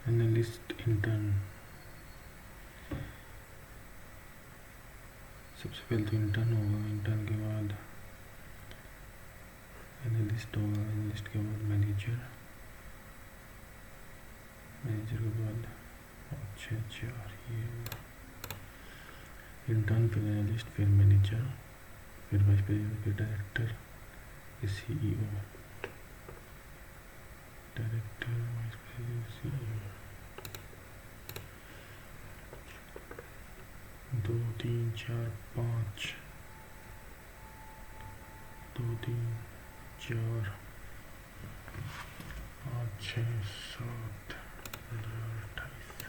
Analyst intern सबसे पहले तो इंटर्न होगा, इंटर्न के बाद एनालिस्ट होगा, एनालिस्ट के बाद मैनेजर, मैनेजर के बाद अच्छा ये इंटर्न, फिर एनालिस्ट, फिर मैनेजर, फिर वाइस प्रेसिडेंट, फिर डायरेक्टर, फिर CEO, director, vice president, CEO। 2 3 4 5 2 3 4 5 6 7 28।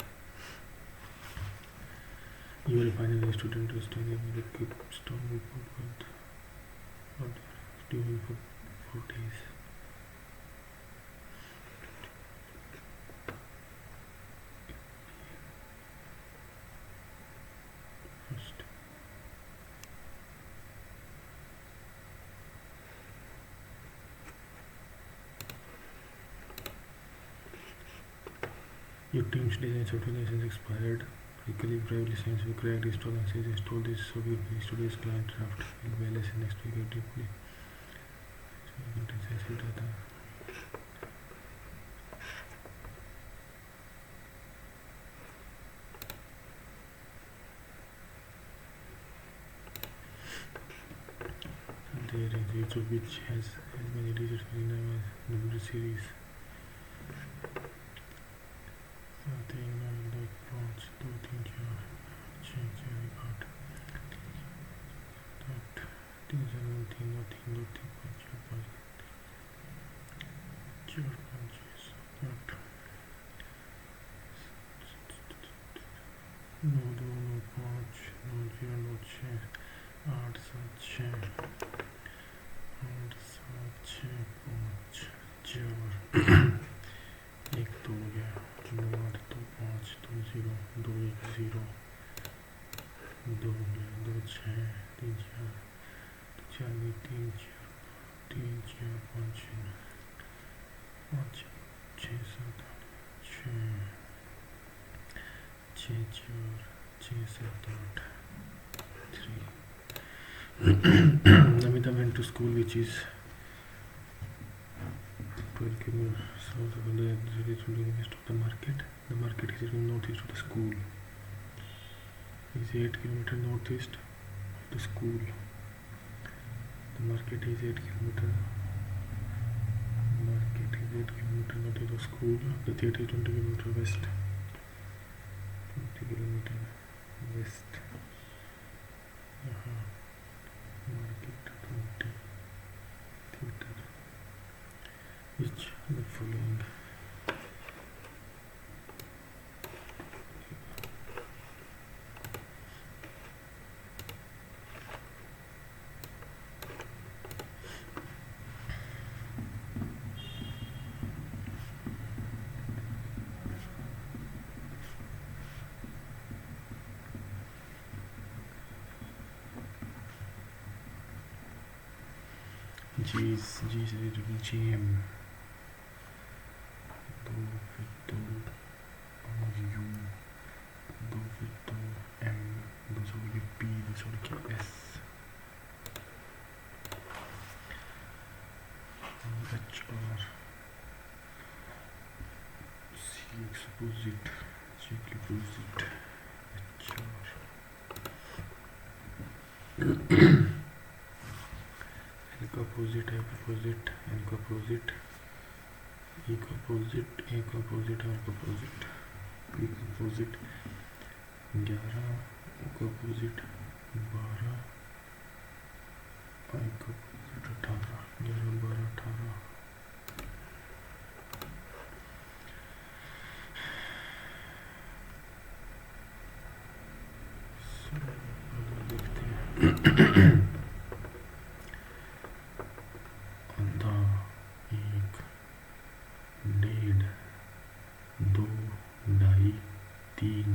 You will find a student to study with a quick stop report but during for 4 days. First. Your team's design software license expired. Recalibrate drive license required install and says install this software to this client draft. Will be lesson next week deeply. So you can access data. There is YouTube which has many digits in the number series. Something like fonts, 2 3 4 change record. That 3 7 3 2 3 2 3 5 4 5 that 9 2 9 5 9 0 9 6 8 7 6 8 7 6 5 4 1 2 हो गया, 9 8 2 5 2 0 2 1 0 2 हो गया, 2 6 3 4 4 3 4 3 4 5 5 6 7 6 6 4 6 7 8 3. Namita went to school, which is south of the east of the market. The market is northeast of the school. Is 8 km northeast of the school. The market is 8 km. Market is 8 km north of the school. The theatre is 20 km west. 20 km west. Market 20. Theatre. Which the following. G is related to GM. Do फिर दो U, दो फिर दो M, दो छोड़ के P, दो छोड़ के S, H R, C opposite, G opposite, H R. L का opposite, F opposite, N का opposite, E का opposite, A का opposite, R का opposite, P का opposite, 11, O का opposite, 12, I का opposite, 18, 11, 12, 18. So, देखते आधा, एक, डेढ़, दो, ढाई, तीन,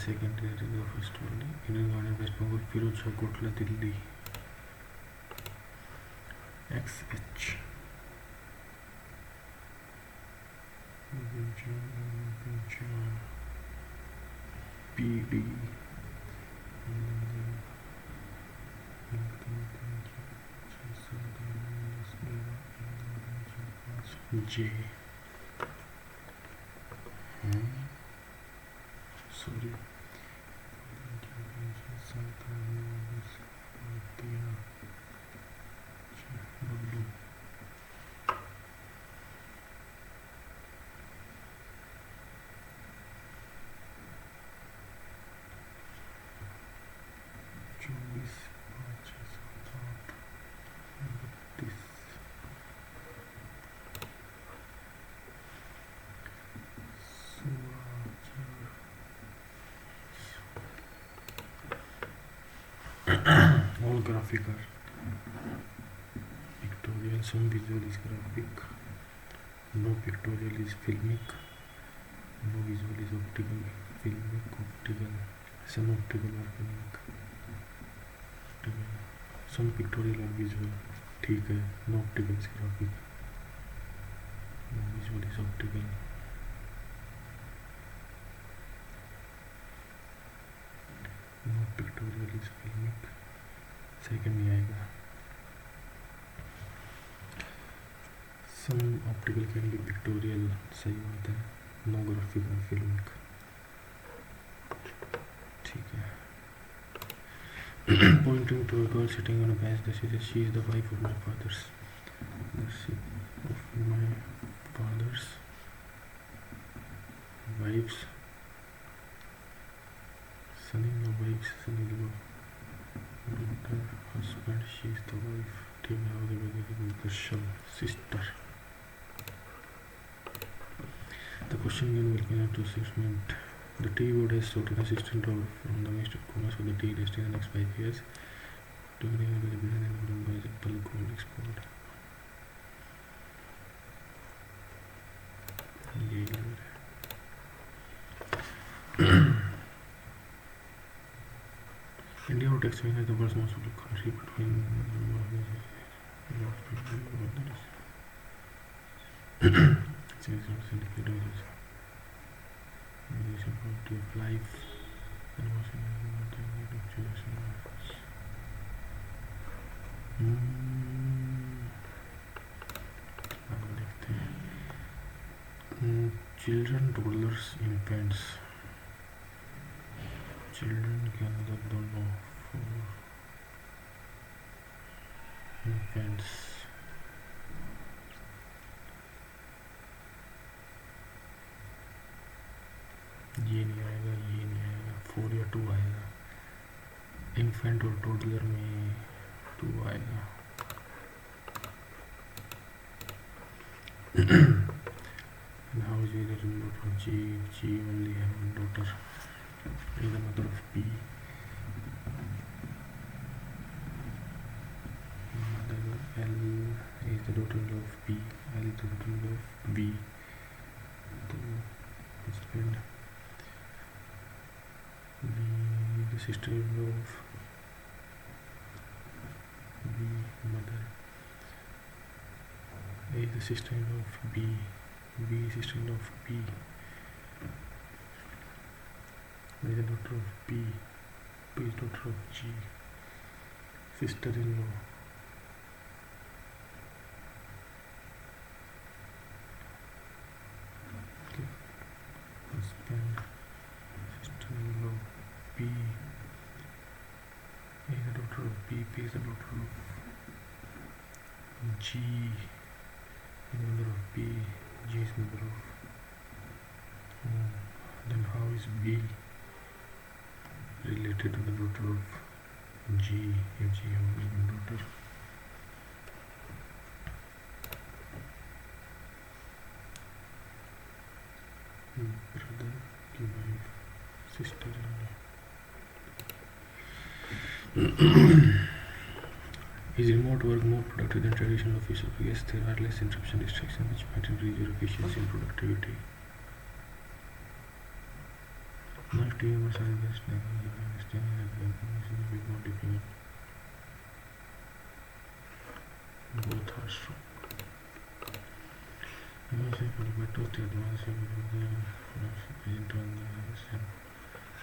सेकंड फर्स्ट वाली Indian garden West Bengal Firoz Shah Kotla Delhi XH PD J sorry W चौबीस पाँच सात आठ 32 all graphic are pictorial, some visual is graphic, no pictorial is filmic, no visual is optical, filmic, optical, some optical are filmic, some pictorial are visual, ठीक है, no optical is graphic, no visual is optical, no pictorial is filmic, second नहीं आएगा, some optical can be pictorial, सही बात है, no graphic or filmic, ठीक है. Pointing to a girl sitting on a bench, this is she is the wife of my father's, of my father's wives, son-in-law, wives, son-in-law, daughter, husband, she is the wife, ठीक है, आगे बढ़ेगी question, sister. The question given will connect to statement. The T-board has sorted assistant from the mixed commerce for the T test in the next 5 years. To bring it to the business and by the bulk gold export. India would explain as the world's most populous country between indicators. Quality of life and देखते हैं children toddlers infants children के अंदर दोनों infants ये नहीं आएगा, ये नहीं आएगा, 4 या 2 आएगा, इन्फेंट और टोडलर में 2 आएगा. And how is either in daughter of G only have one daughter, is the mother of P, mother L is the daughter-in-law of P, L is the daughter-in-law of B, so husband B, the sister-in-law of B, mother A is the sister-in-law of B, B is sister-in-law of P, A is the daughter of P, P is daughter of G, sister-in-law okay. Husband, sister-in-law P, A is the daughter of B, P is the daughter of G, is the mother of P, G is mother of is B related to the rotor of G if G have a given rotor. Brother की wife sister Is remote work more productive than traditional office work? Yes, there are less interruption distractions which might increase your efficiency and productivity. Now if team members are engaged in understanding that the information will be more difficult. Both are strong.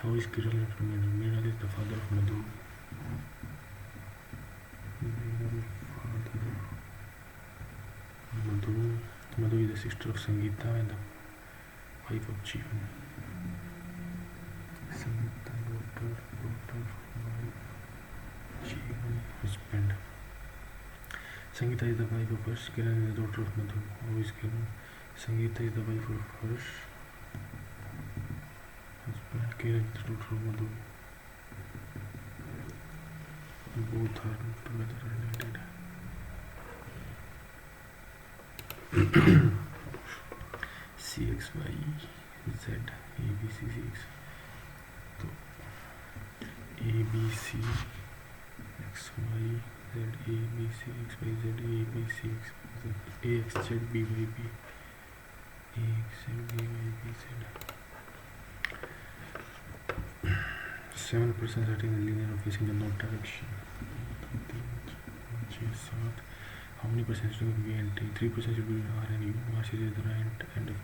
How is Kiran from Meenal? Meenal is the father of Madhu. Madhu is the sister of Sangeeta and the wife of Jeevan. Sangeeta, daughter, wife, Jeevan, husband. Sangeeta is the wife of Harsh. Kiran is the daughter of Madhu. Who is Kiran? Sangeeta is the wife of Harsh. Husband. Kiran is the daughter of Madhu. Both are together related. CXY Z ABC CX. So ABC XY Z ABC XY Z ABC XY Z AXZ BYB AXZ BYB Z. 7% are in the linear or facing the north direction. How many percent should be B and T? 3% should be R and U. R is the right end of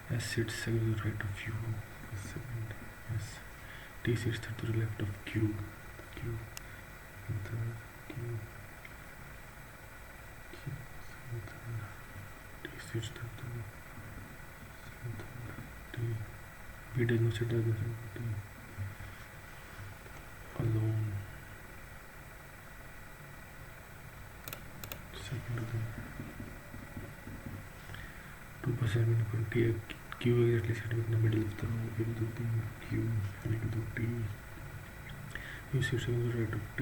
the S sits second to the right of U. Second S. T sits third to the left of Q. Q. Third Q. Q. Third. T sits third to the T. B does not sit at the center of T. Alone. Second to the 2% will equal T. Q exactly sit in the middle of the row. Equal to Q and equal to T. U sits on the right of T.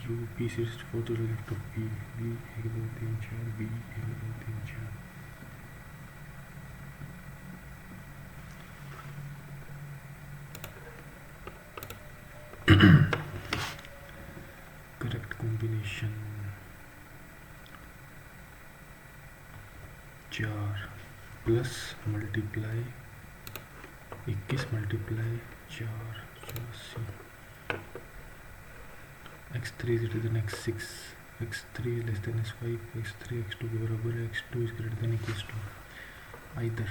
U P sits fourth to the left of P. B equal to 3 4. B equal to 3 4. Correct combination 4 plus multiply 21 multiply 4 84 x3 is greater than x6 x3 less than s5 x3 x2 के बराबर है x2 is greater than equals to either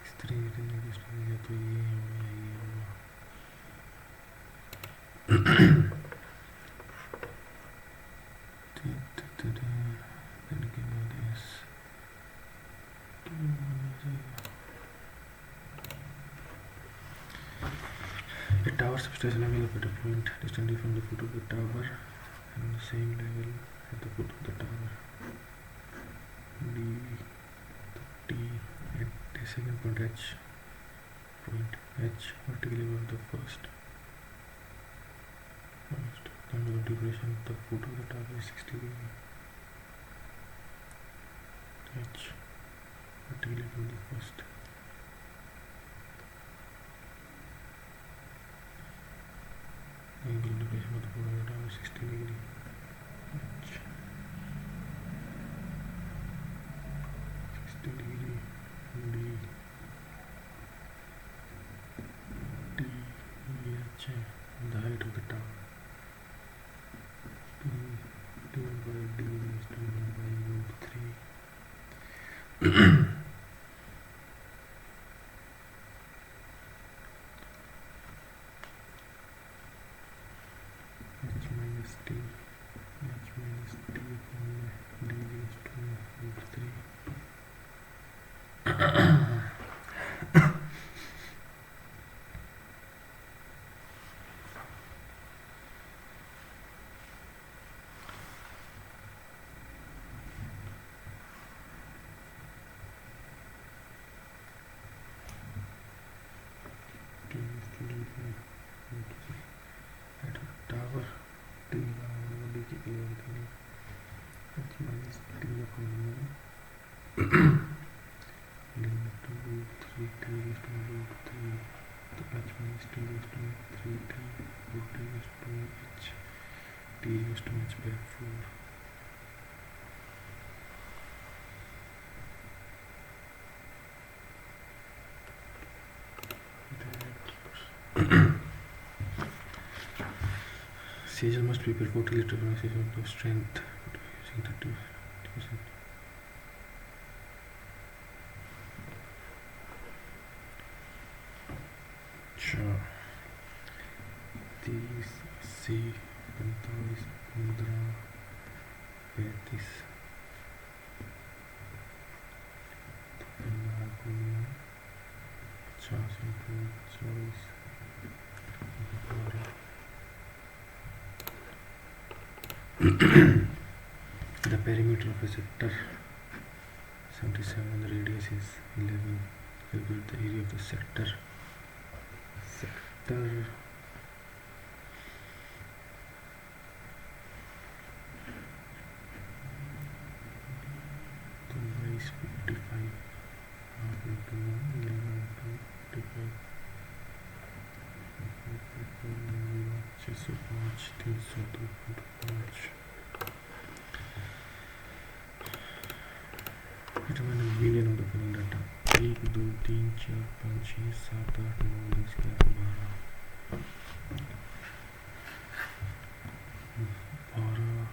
x3 is greater than equals to या तो ये होगा या ये होगा A tower substation level at a point distantly from the foot of the tower and the same level at the foot of the tower. D T at the second point H vertically above the first. The angle of depression at the foot of the tower is 60 degrees. H vertically above the first. Angle of depression of the foot of the tower is 60 degrees. H 60 degrees. D T H the height of the tower. T by D is 2 by root 3. H minus T upon D is 2 root 3. tower T H minus T upon 1 limit to root 3 T is to root 3 to H minus T is to 3 T root T is to H T is to H by 4. CHL must prepare 40 liter of strength using 30%. Sure. 30, 80, 45, 15, 35. तो 50 The perimeter of a sector 77, the radius is 11. Calculate the area of the sector. So is 55. Half into 11 into 55. 605, 305. Determine the median of the following data. 1, 2, 3, 4, 5, 6, 7, 8, 9, 10, 11,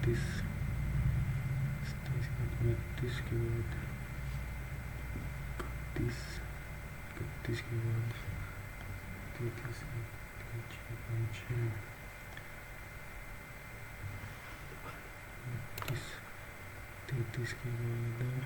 12, 17, 18, 23 के बाद 31 के बाद 33 के बाद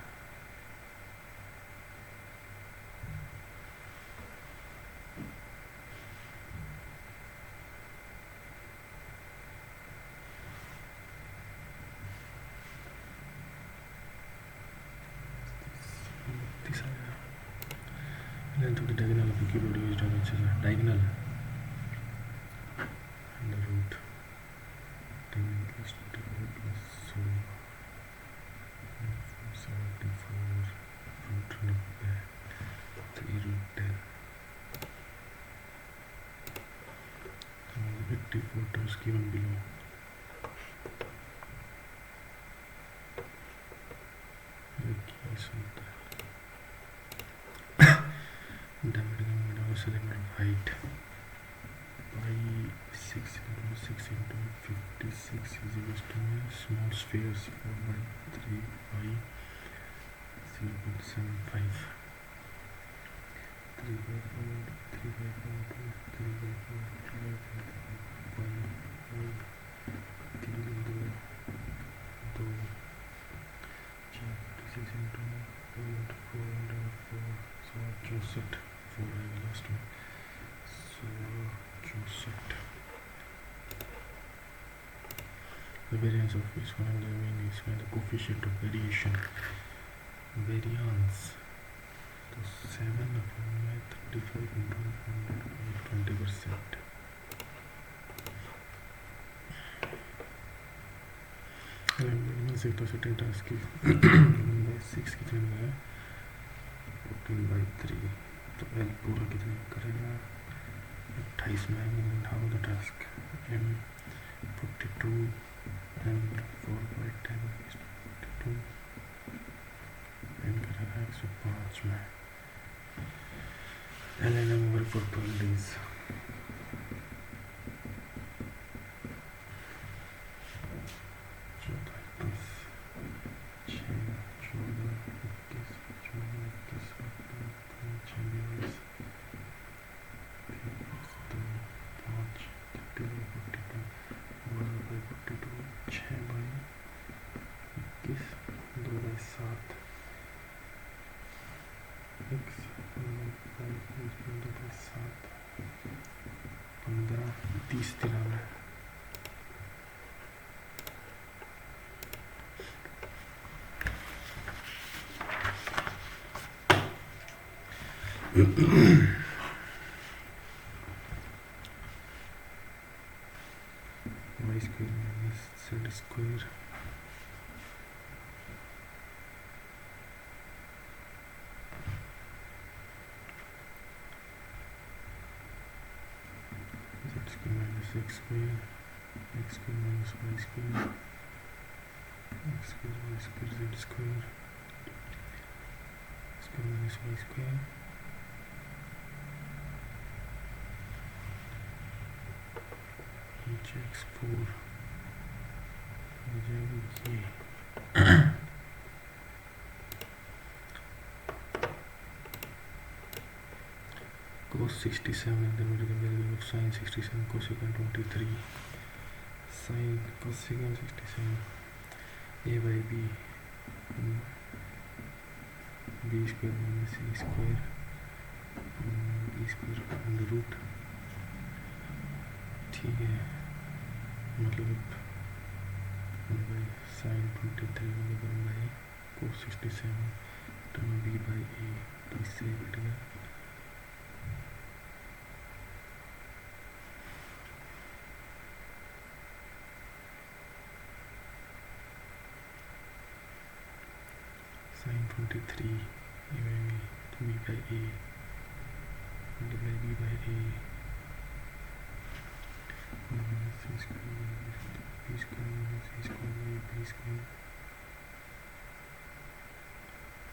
length of the diagonal of the keyboard used on its diagonal and the root 10 plus 2 plus 74 root 3 root 10. 84 terms given below. Cylinder of height by 6 into 6 into 56 is equals to small spheres 4 by 3 by 0.75 3 by 4 3 by 4 3 by 4 3 by 4 3 into 2 56 into 4 into 4 into 4 so 64 4 आएगा last में 64. The variance of each one of the mean is when the coefficient of variance तो 7 upon 35 into 20%. Sector setting task की 6 कितने में है 14/3 तो L पूरा कितने करेगा 28 में and how the task M 42 and 4/10 is 42 and करेगा 105 में L N M work for 12 days. 7 15 30 दिना में y square minus z square x square minus y square x square y square z square square minus y square each x4 हो जाएगा ये cos 67 and then we get the value of sin 67 cosecant 23 sin cosecant 67 a by b b square minus c square b square under root ठीक है मतलब 1 by sin 23 बराबर 1 by cos 67 तो b by a तो इससे घट गया sin 23 a by b to b by a multiply b by a minus c square minus b square minus c square by b square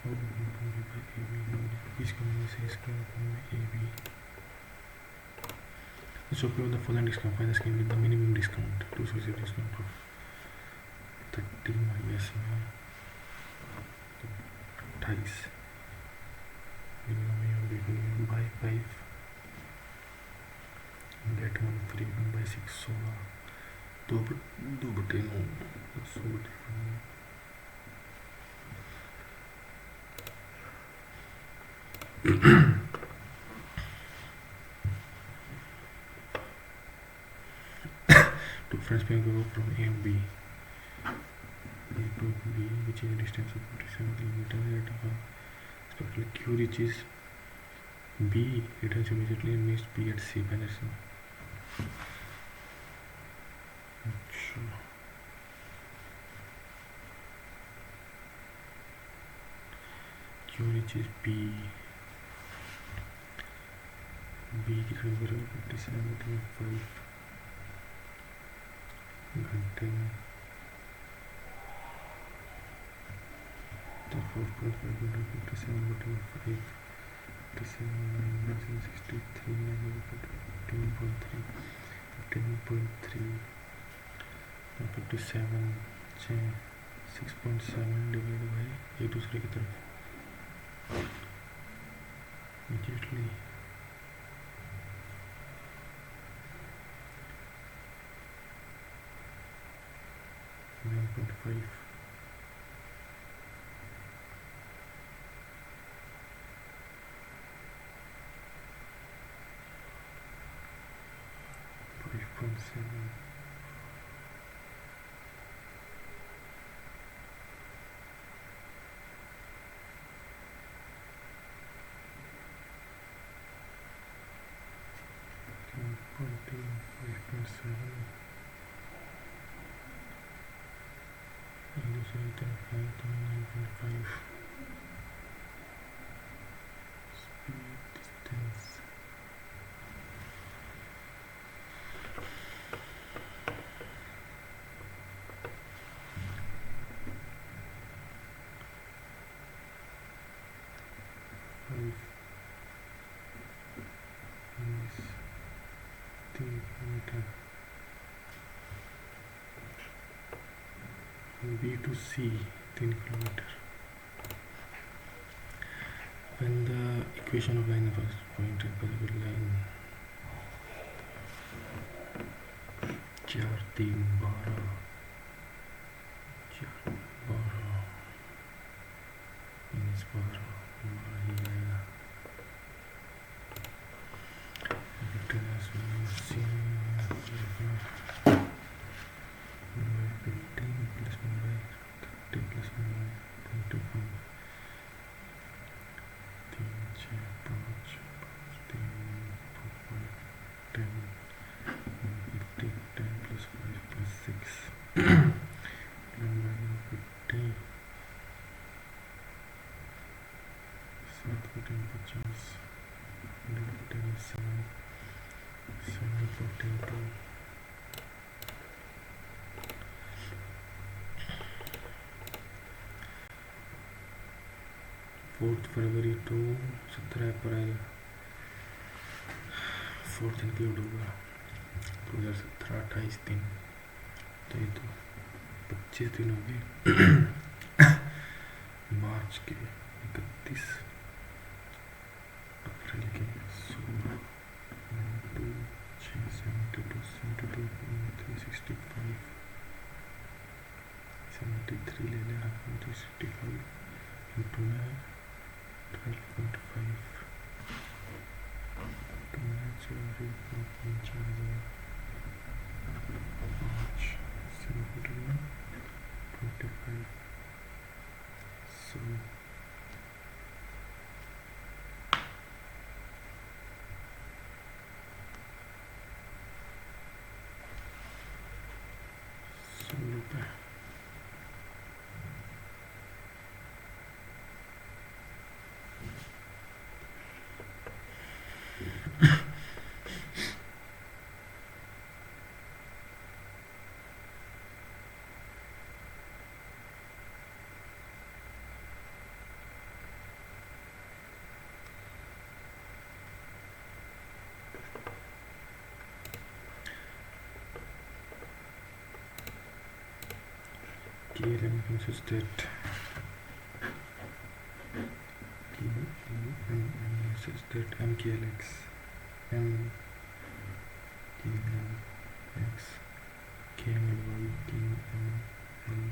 और b by a b square minus c square by a b. So apply the following discount. Find the scheme with the minimum discount. Two sources discount of 30 minus 28 minimum by 5 get 1 free 1 by 6 16 2 बटे 9 100 बटे 9 Two friends may go from A and B. A to B, which is a distance of 47 kilometers at a spectral Q reaches B, returns immediately and meets B at C. Penerson. Q reaches B. B की खड़ी करो 57.5 घंटे में तो 4.5 into 57/5 57 15.3 15.3 57 6.7 divided by एक दूसरे की तरफ immediately 9.5 5.7 5.7 एक दूसरी तरफ है तो 9.5 speed distance B to C 3 kilometer. When the equation of line the first point at the line 4 3 12 minus 12 ही आएगा फरवरी टू 17 अप्रैल 4th इंक्लूड होगा 2017 28 दिन, तो ये तो 25 दिन हो गए मार्च के 31 अप्रैल के 16 2 6 72 72 365 73 ले लेना 365 into 12.5 to match every 4.5 March 725 so रुपये KLM consisted consisted MKLX MKLX KMLY KMLY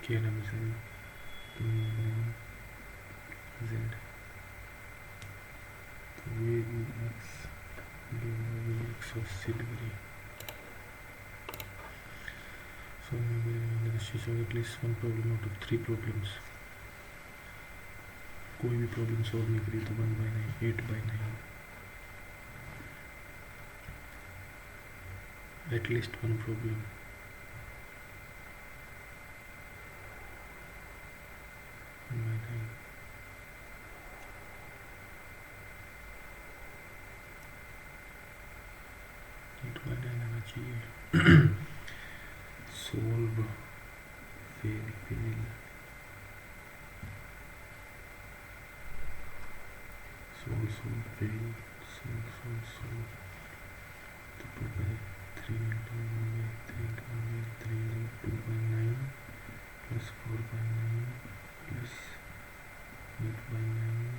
KNMZ KNMZ VX of Silvery. So there is at least one problem out of 3 problems. कोई भी प्रॉब्लम सॉल्व नहीं करी तो 1/9 8/9 एटलीस्ट वन प्रॉब्लम आना चाहिए solve fail solve fail solve तो 2/3 into 1/3 into 1/3 is 2/9 plus 4/9 plus 8/9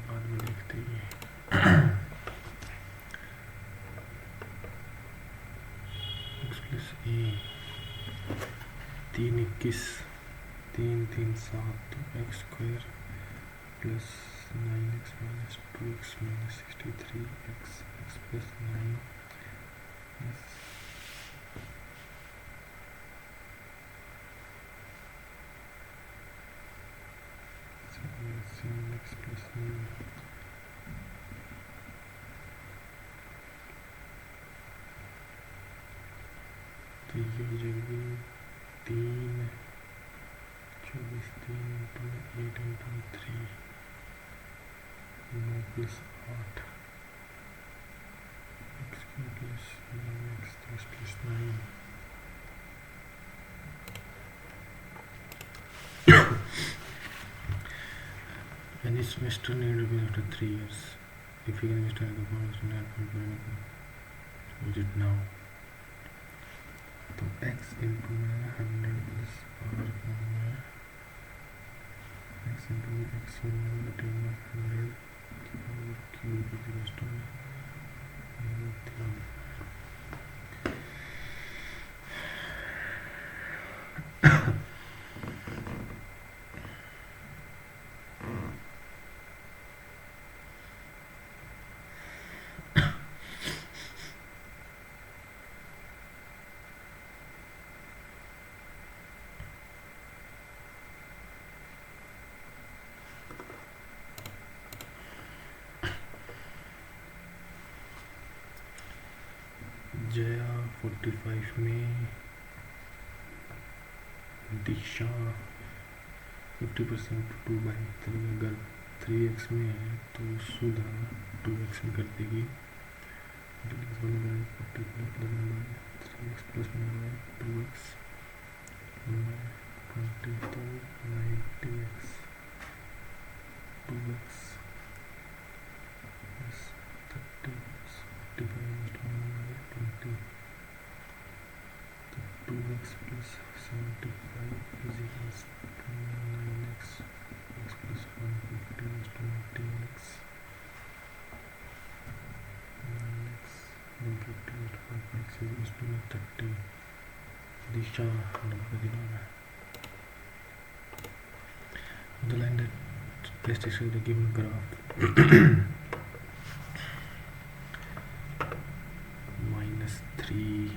बाद में देखते हैं x प्लस ए 3 21 3 3 7 तो x square plus 9x minus 2x minus 63 x plus 9 plus 7x plus 9 तो ये हो जाएगी 3 24 3 into 8 into 3 9 plus 8 x plus 9x plus 9 and this semester need to be after 3 years if you can start the bonus in that point use it now तो x into 100 plus power x into x1 divided by 100 power cube is equals to Jaya 45 में, दिशा 50% 2/3 अगर 3x में है तो सुधा 2x में कर देगी। 3x plus 2x 20 तो 90x 2x plus 30 plus 45 20 तो 2x plus 75 is equals to 9x x plus 150 is to 10x 9x 150 is to 5x is equals to 30। Disha number दिलाना है। The line that best describes the given graph -3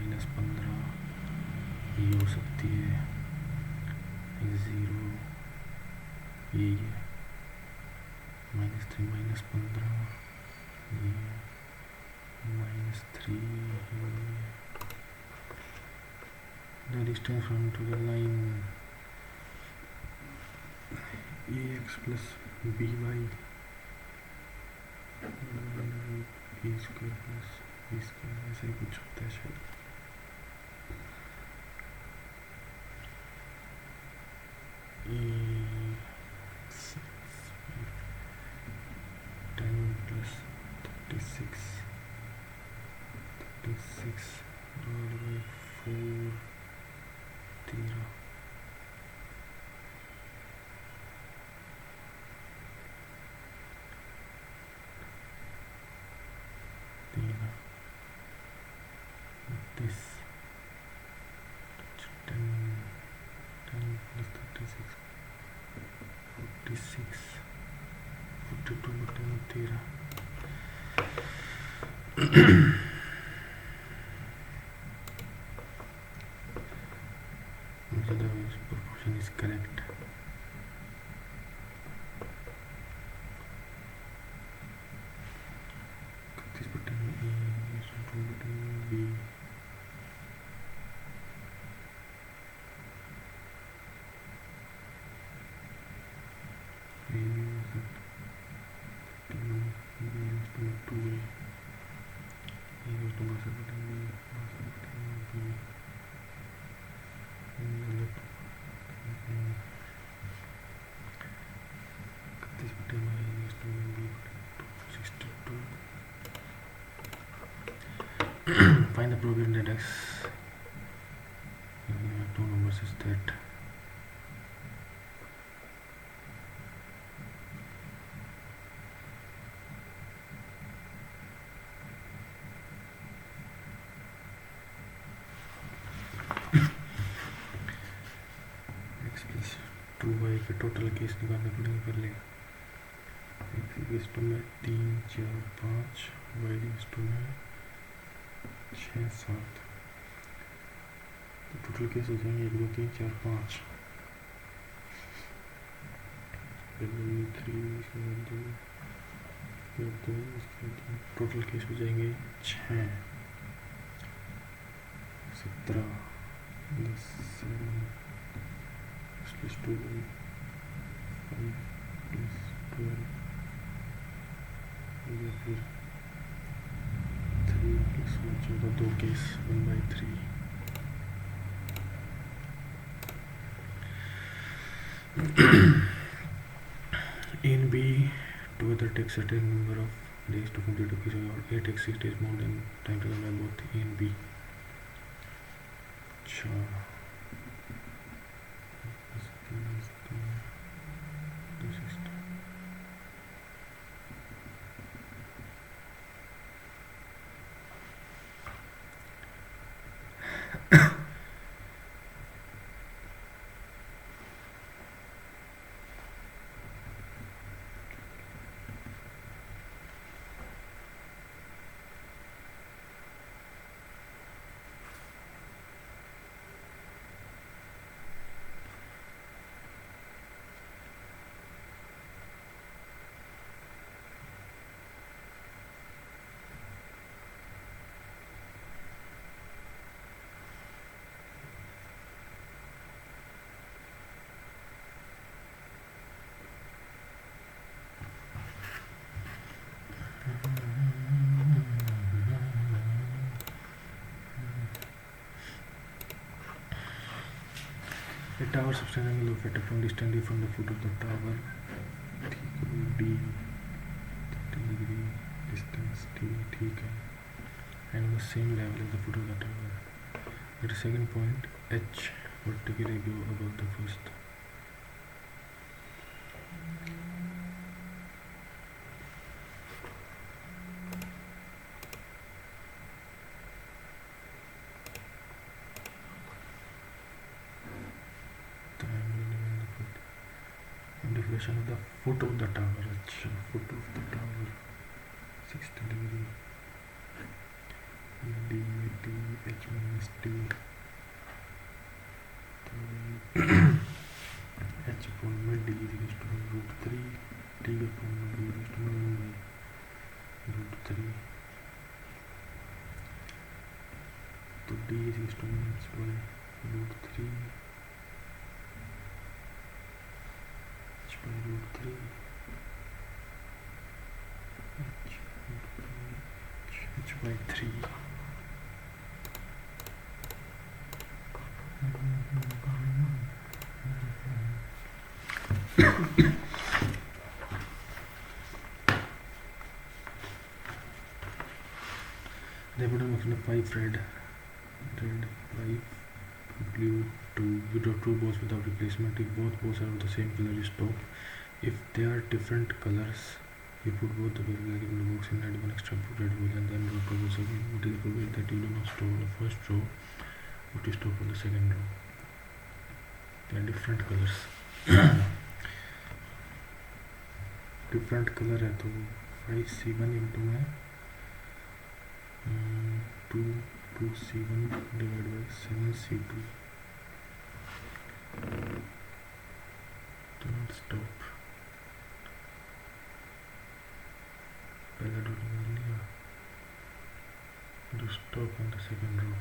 -15 ये हो सकती है, 0 ये -3 -15 ये -3 the distance from to the line ax plus by b square plus b square ऐसा ही कुछ होता है शायद। plus 36 divided by 4 13 this 10 plus 36 46 42 बटे 13 so the proportion is correct। इस बटे में a बटे में b find the probability that x two numbers is that x plus 2y का टोटल केस निकालना पड़ेगा पहले। x इक्वल्स टू में 3 4 5 y इक्वल्स टू में 6 7 तो टोटल केस हो जाएंगे 1 2 3 4 5 टोटल केस हो जाएंगे 6 17 10 plus 2 5 plus 12 फिर 3 plus 1 14 दो case 1/3 in B together take certain number of days to complete a piece or A takes 6 days more than time taken by both A and B। अच्छा A tower subtends angle of attack from distantly from the foot of the tower. D 30 degree distance T ठीक है and on the same level as the foot of the tower. At the second point H vertically go above the first. Definition of the foot of the tower. अच्छा foot of the tower 60 degree D H minus T तो H upon में D is equal to root 3 T upon में D is equal to 1 by root 3 तो D is equal to minus by root 3 H by root 3 H by 3 The bottom of the 5 red 5 blue 2. You draw 2 balls without replacement. If both balls are of the same color, you stop. If they are different colors, you put both the balls back in the box and add one extra red ball and then draw 2 balls again. What is the probability that you do not stop on the first row, but you stop on the second row? They are different colors. Different colour है तो 5C1 into में 2C1 divide by 7C2 तो not stop पहला dot निकाल लिया do stop on the second row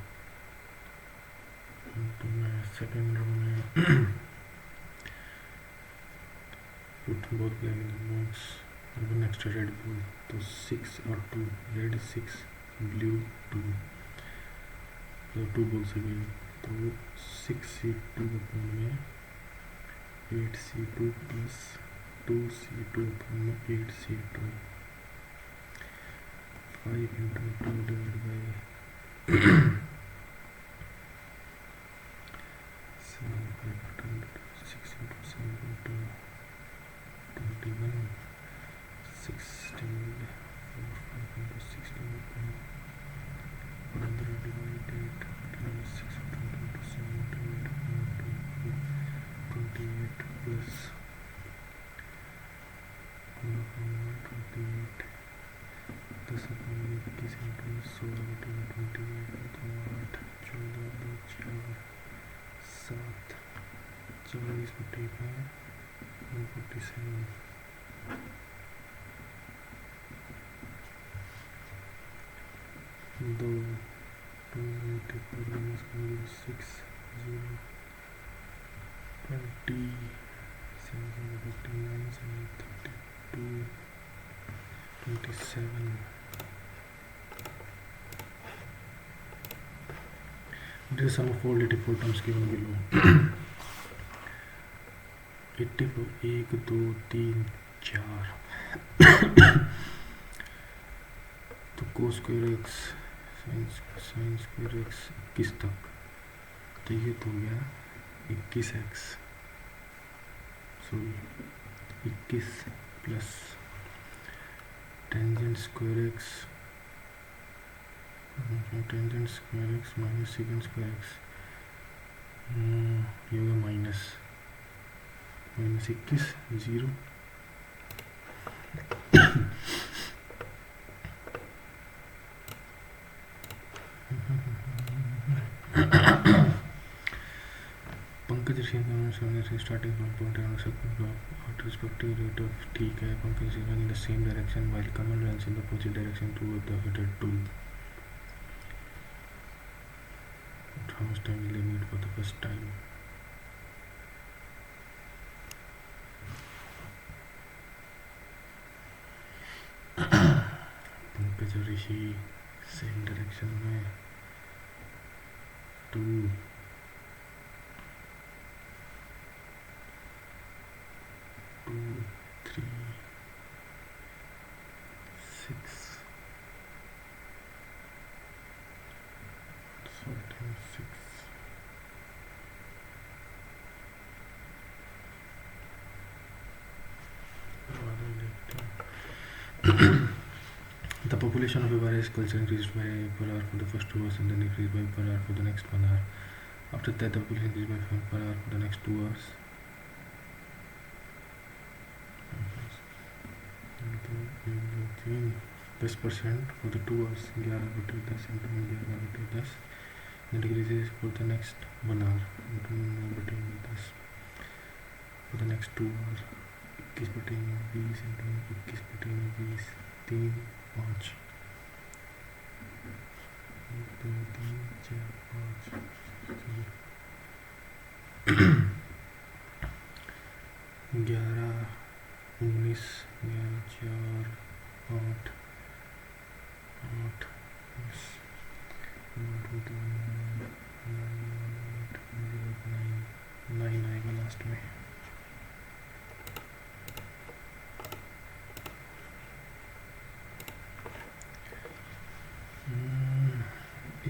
तो मैं second row में put both black in the box and one extra red ball तो 6 और 2 red 6 blue 2 so 2 balls again तो 6C2 अपन में 8C2 plus 2C2 अपन में 8C2 5 into 2 divided by 7 6 into 7 into 21 16 4 5 into 16 100 divided 6 into 7 divided 28 plus 28 10 अपने 21 into 16 28 तो 8 14 2 4 7 40 को ठीक है 147 2 24 minus 6 0 20 7 59 7 32 27 This is sum of all 84 terms given below 84 1 2 3 4 तो cos square x sin square x 21 तक तो ये तो हो गया 21x sorry 21 plus tangent square x minus second square x ये होगा minus 21 0 Pankaj starting from point and at respective rate of ठीक है Pankaj is running in the same direction while Kamal runs in the opposite direction toward the other tool. How much time will they need for the first time? Pankaj और ऋषि same direction में 2 The population of a various culture increased by per hour for the first 2 hours and then decreased by per hour for the next 1 hour. After that, the population increased by 5 per hour for the next 2 hours. दस percent for the 2 hours 11/10 into 11/10 then decreases for the next 1 hour into 9/10 for the next 2 hours 21/20 into 21/20 3 5 2 3 4 5 11 19 11 4 8 8 10 9 आएगा last में.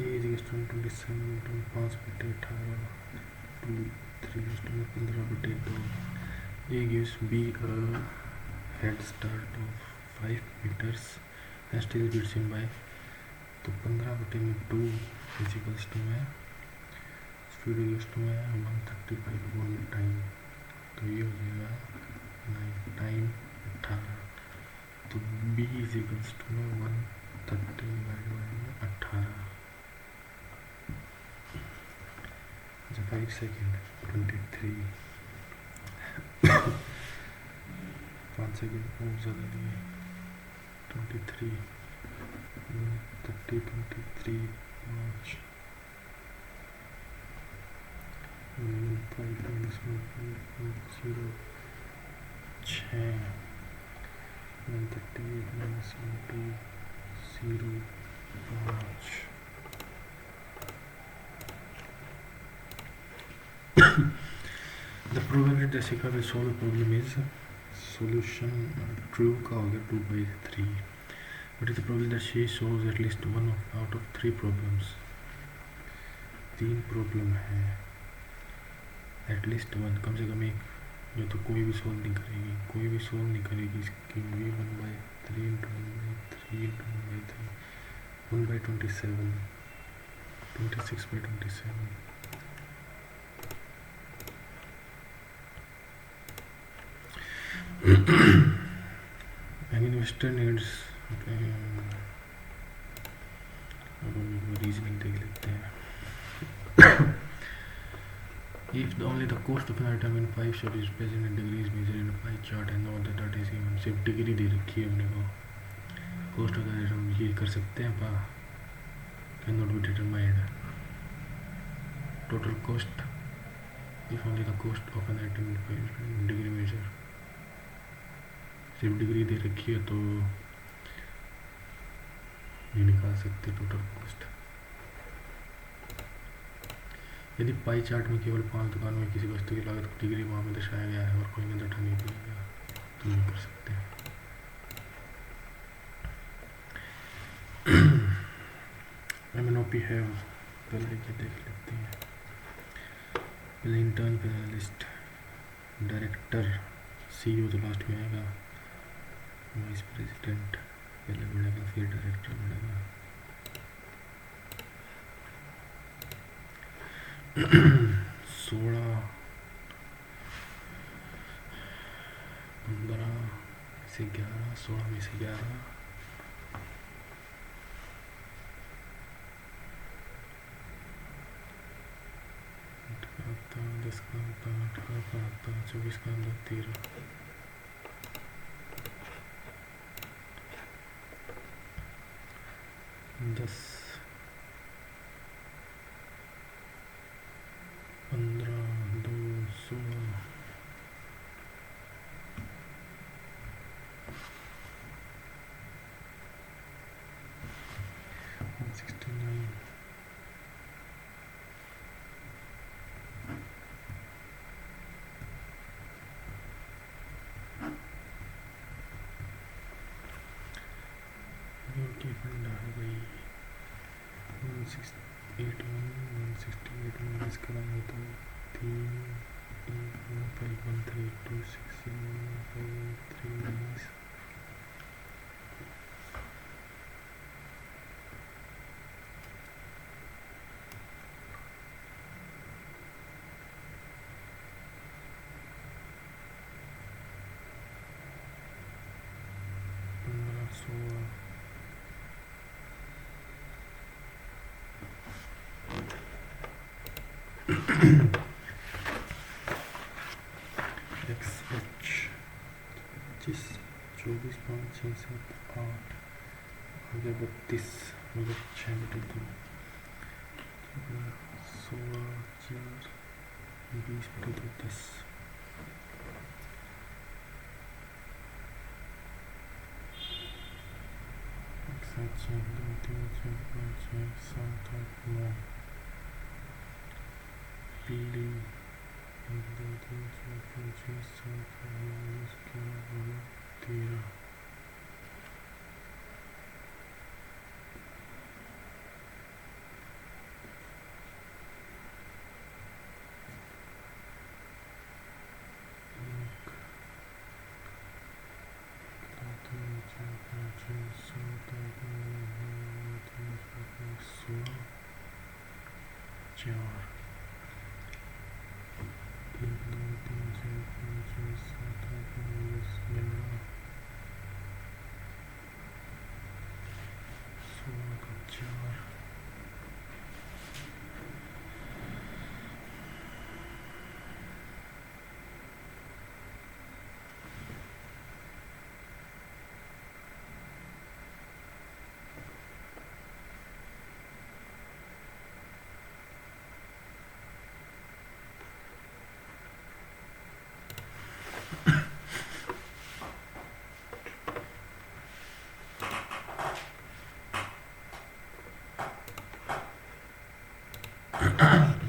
As 27 5/18 2 3 15/2 A gives B a head start of 5 meters and still beats him by. तो 15/2 equals to में speed equals to में 135 1 time, तो ये हो जाएगा 9 time 18. तो B इजिकल्स टू में 130/18 जब 5 सेकेंड 23 5 सेकेंड और ज़्यादा नहीं है 23 30 23 5 5 0 6 138 -2 0 5. The probability that Sika will solve the problem is solution true का हो गया 2/3. What is the probability that she solves at least one out of 3 problems? 3 problem है, एटलीस्ट 1 कम से कम एक, या तो कोई भी सोल्व नहीं करेगी, कोई भी सोल्व नहीं करेगी इसकी भी 1/3 into 1/3 into 1/3 1/27 26/27. An investor needs reasoning देख लेते हैं. If only the cost of an item in 5 short is present in degrees measured in a pie chart and no other data is given. सिर्फ degree दे रखी है हमने को, cost of the item ये कर सकते हैं पा cannot be determined. Total cost if only the cost of an item in 5 degree measure. सिर्फ डिग्री दे रखी है तो नहीं निकाल सकते टोटल कॉस्ट. यदि पाई चार्ट में केवल 5 दुकानों में किसी वस्तु की लागत को डिग्री वहाँ में दर्शाया गया है और कोई में डाटा नहीं दिया गया तो नहीं कर सकते हैं. MNOP है, पहले के देख लेते हैं. पहले इंटर्न पैनलिस्ट, डायरेक्टर, CEO तो लास्ट में आएगा, वाइस प्रेसिडेंट पहले बढ़ेगा फिर डायरेक्टर बढ़ेगा. 16 15 से 11 16 में से 11 10 का 18 का 24 का 13 10 15 2 16 169 की फंडा है भाई 168 माइनस कराएंगे तो 3 5 1 3 2 6 0 5 3 माइनस solar XH 24.67 आगे 32 मतलब 6 16 4 20/32 XH 2 3 4 5 6 7 8 9 PD 1 2 3 4 5 6 7 8 9 10 11 13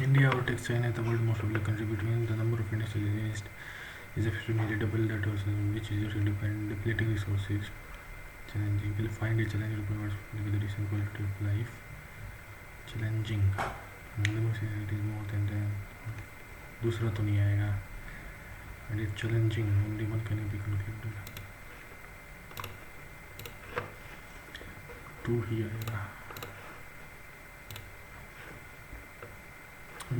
India overtakes China as the world most populous country. Between the number of industries is expected nearly double that of which is depleting resources. Challenging. Will find a challenge to provide with the decent quality of life. Challenging. It is more than the दूसरा तो नहीं आएगा. And it's challenging. Only one can be concluded. 2 ही आएगा.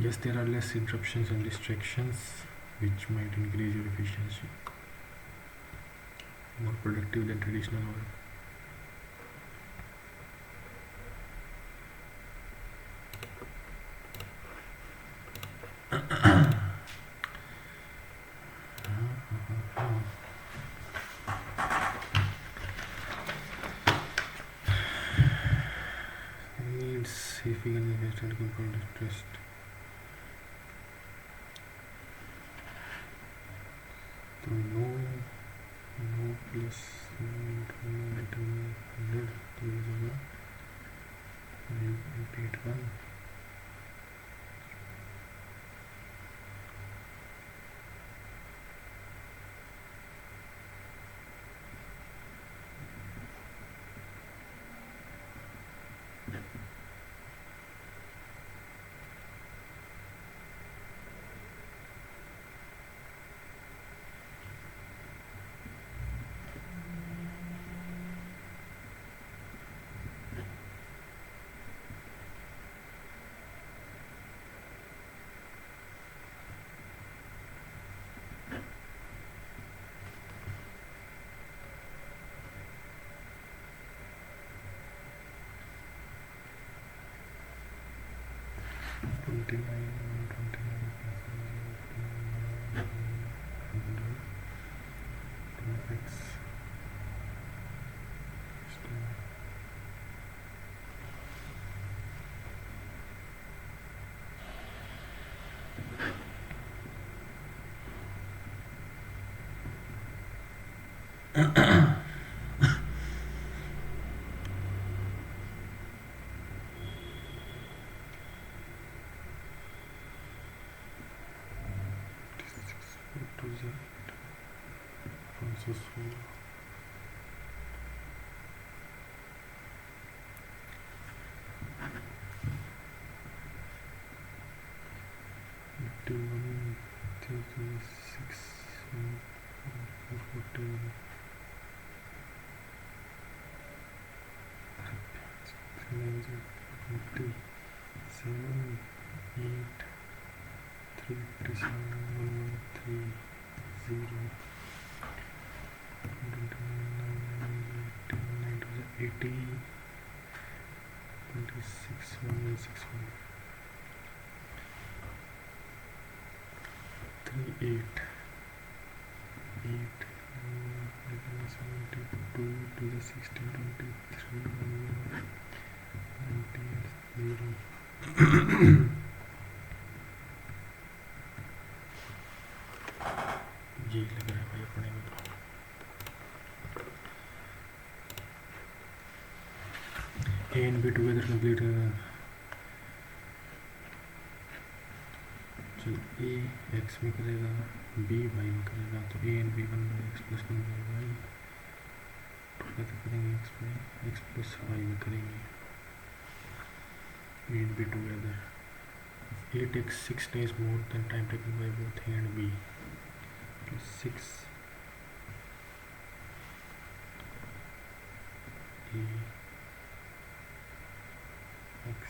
Yes, there are less interruptions and distractions which might increase your efficiency. More productive than traditional work. Needs significant investment control trust. So no plus 100 to 0.81. 80 26 161 38 8 72 to the 16 23 0 ये लग रहा है भाई अपने में तो A and B together complete चल A x में करेगा B y में करेगा तो A and B 1/x plus 1/y total करेंगे x plus y में करेंगे A and B together 8 takes 6 days more than time taken by both A and B plus 6 A x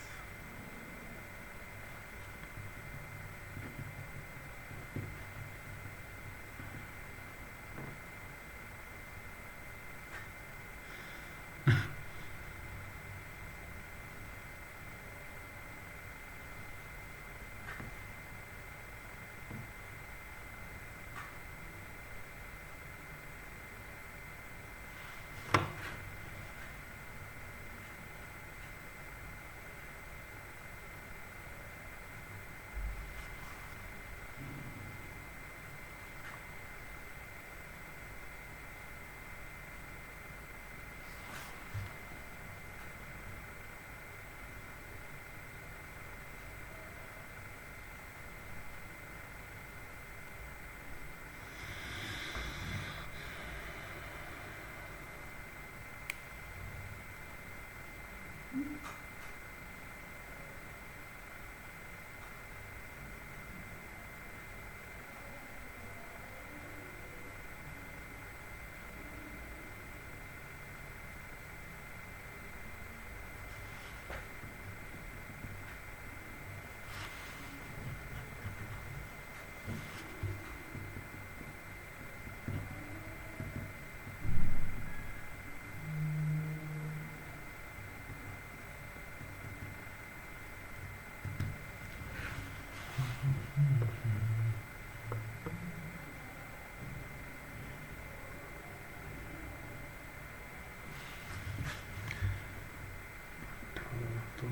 तो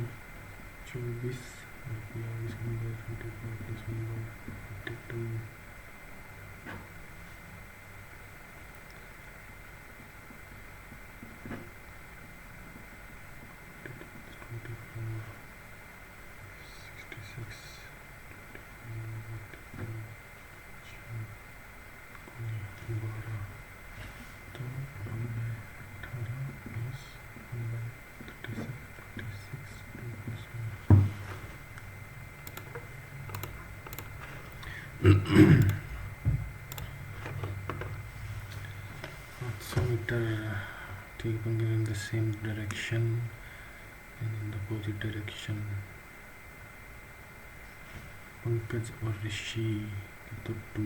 24 रुपया 52 meter taking in the same direction and in the opposite direction Pankaj और ऋषि तो 2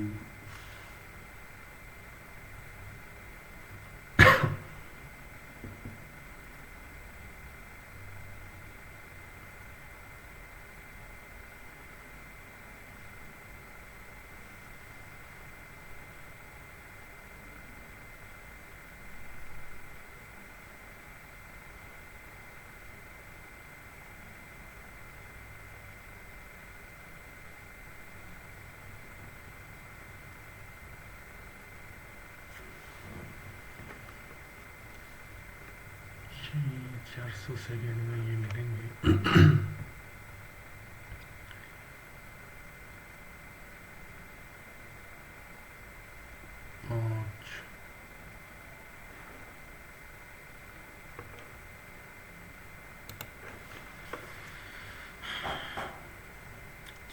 400 second में ये मिलेंगे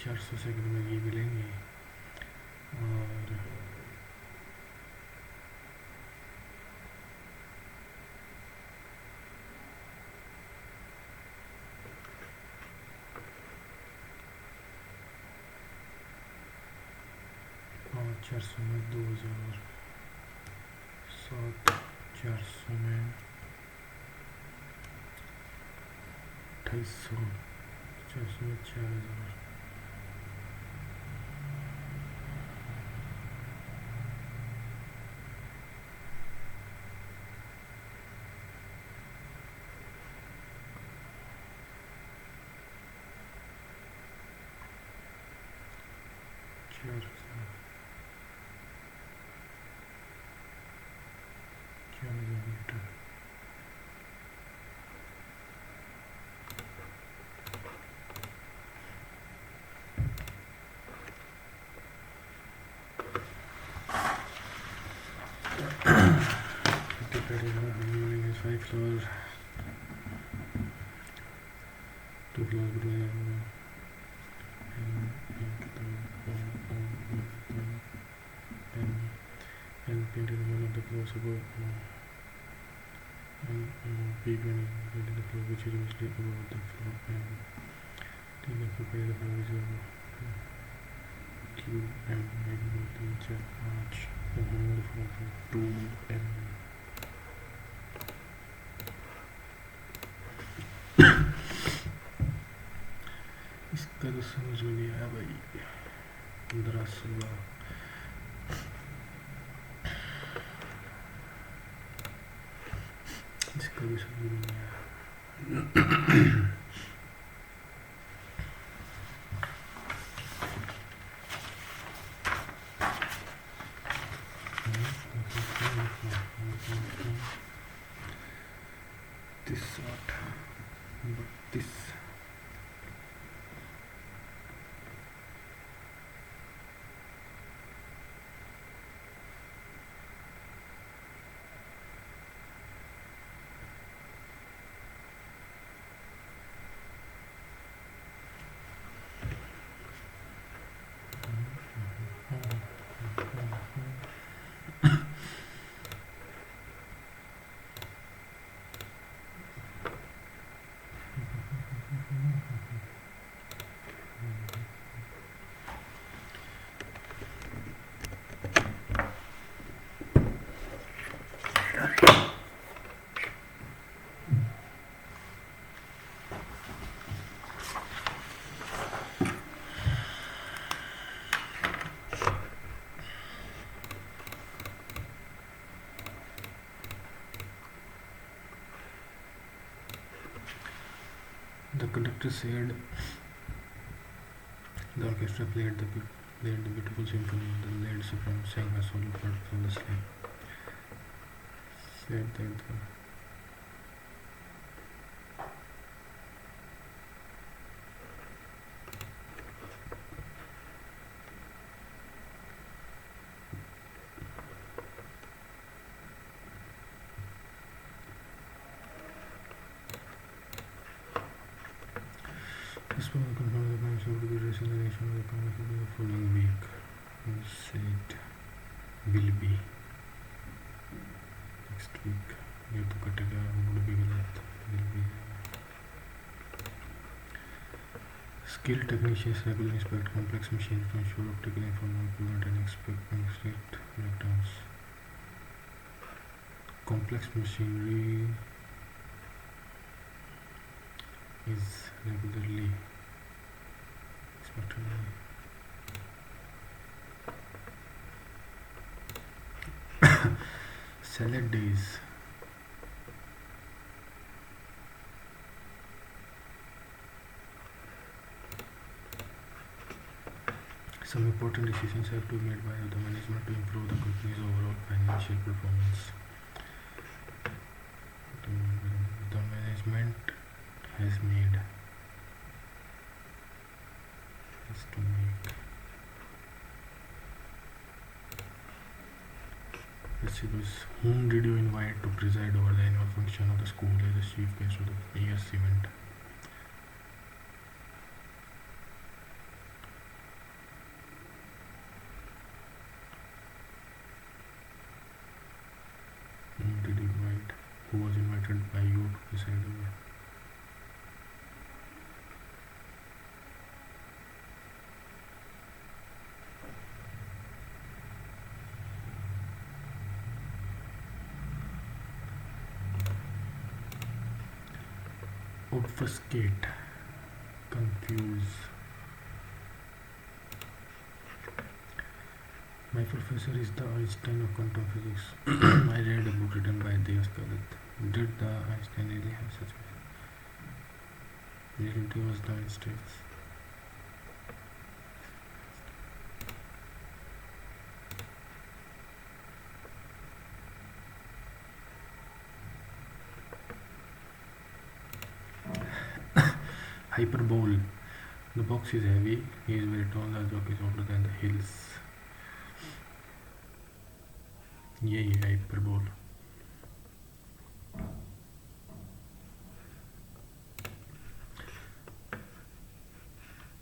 400 second में ये मिलेंगे और 400 में 2007 400 में 2800 50 में 4000 5 floors, 2 floors and painted one of the floors above and painted the floor which is mostly above the floor and take the floor the floor which is above Q and maybe 3 4 5 and hold the floor for 2 and इसका तो समझ में नहीं आया भाई 15-16 इसका भी समझ में नहीं आया The conductor said the orchestra played the beautiful symphony. The lead soprano sang a solo part flawlessly. Said that the this will confirm the plans of the resignation of the committee for the following week. He said will be next week. ये तो कटेगा would be गलत will be. Skilled technicians regularly inspect complex machines to ensure optical information and expect breakdowns. Complex machinery is regularly inspected. Salad days. Some important decisions have to be made by the management to improve the company's overall financial performance. The management has to make. Let's see this. Whom did you invite to preside over the annual function of the school as the chief guest of the year's event? Whom did you invite? Who was invited by you to preside over? obfuscate, confuse. My professor is the Einstein of quantum physics. I read a book written by Deus Khaled. Did the Einstein really have such a reality? Was the Einstein's? Hyperbole. The box is heavy. He is very tall. The joke is older than the hills. Yay, hyperbole.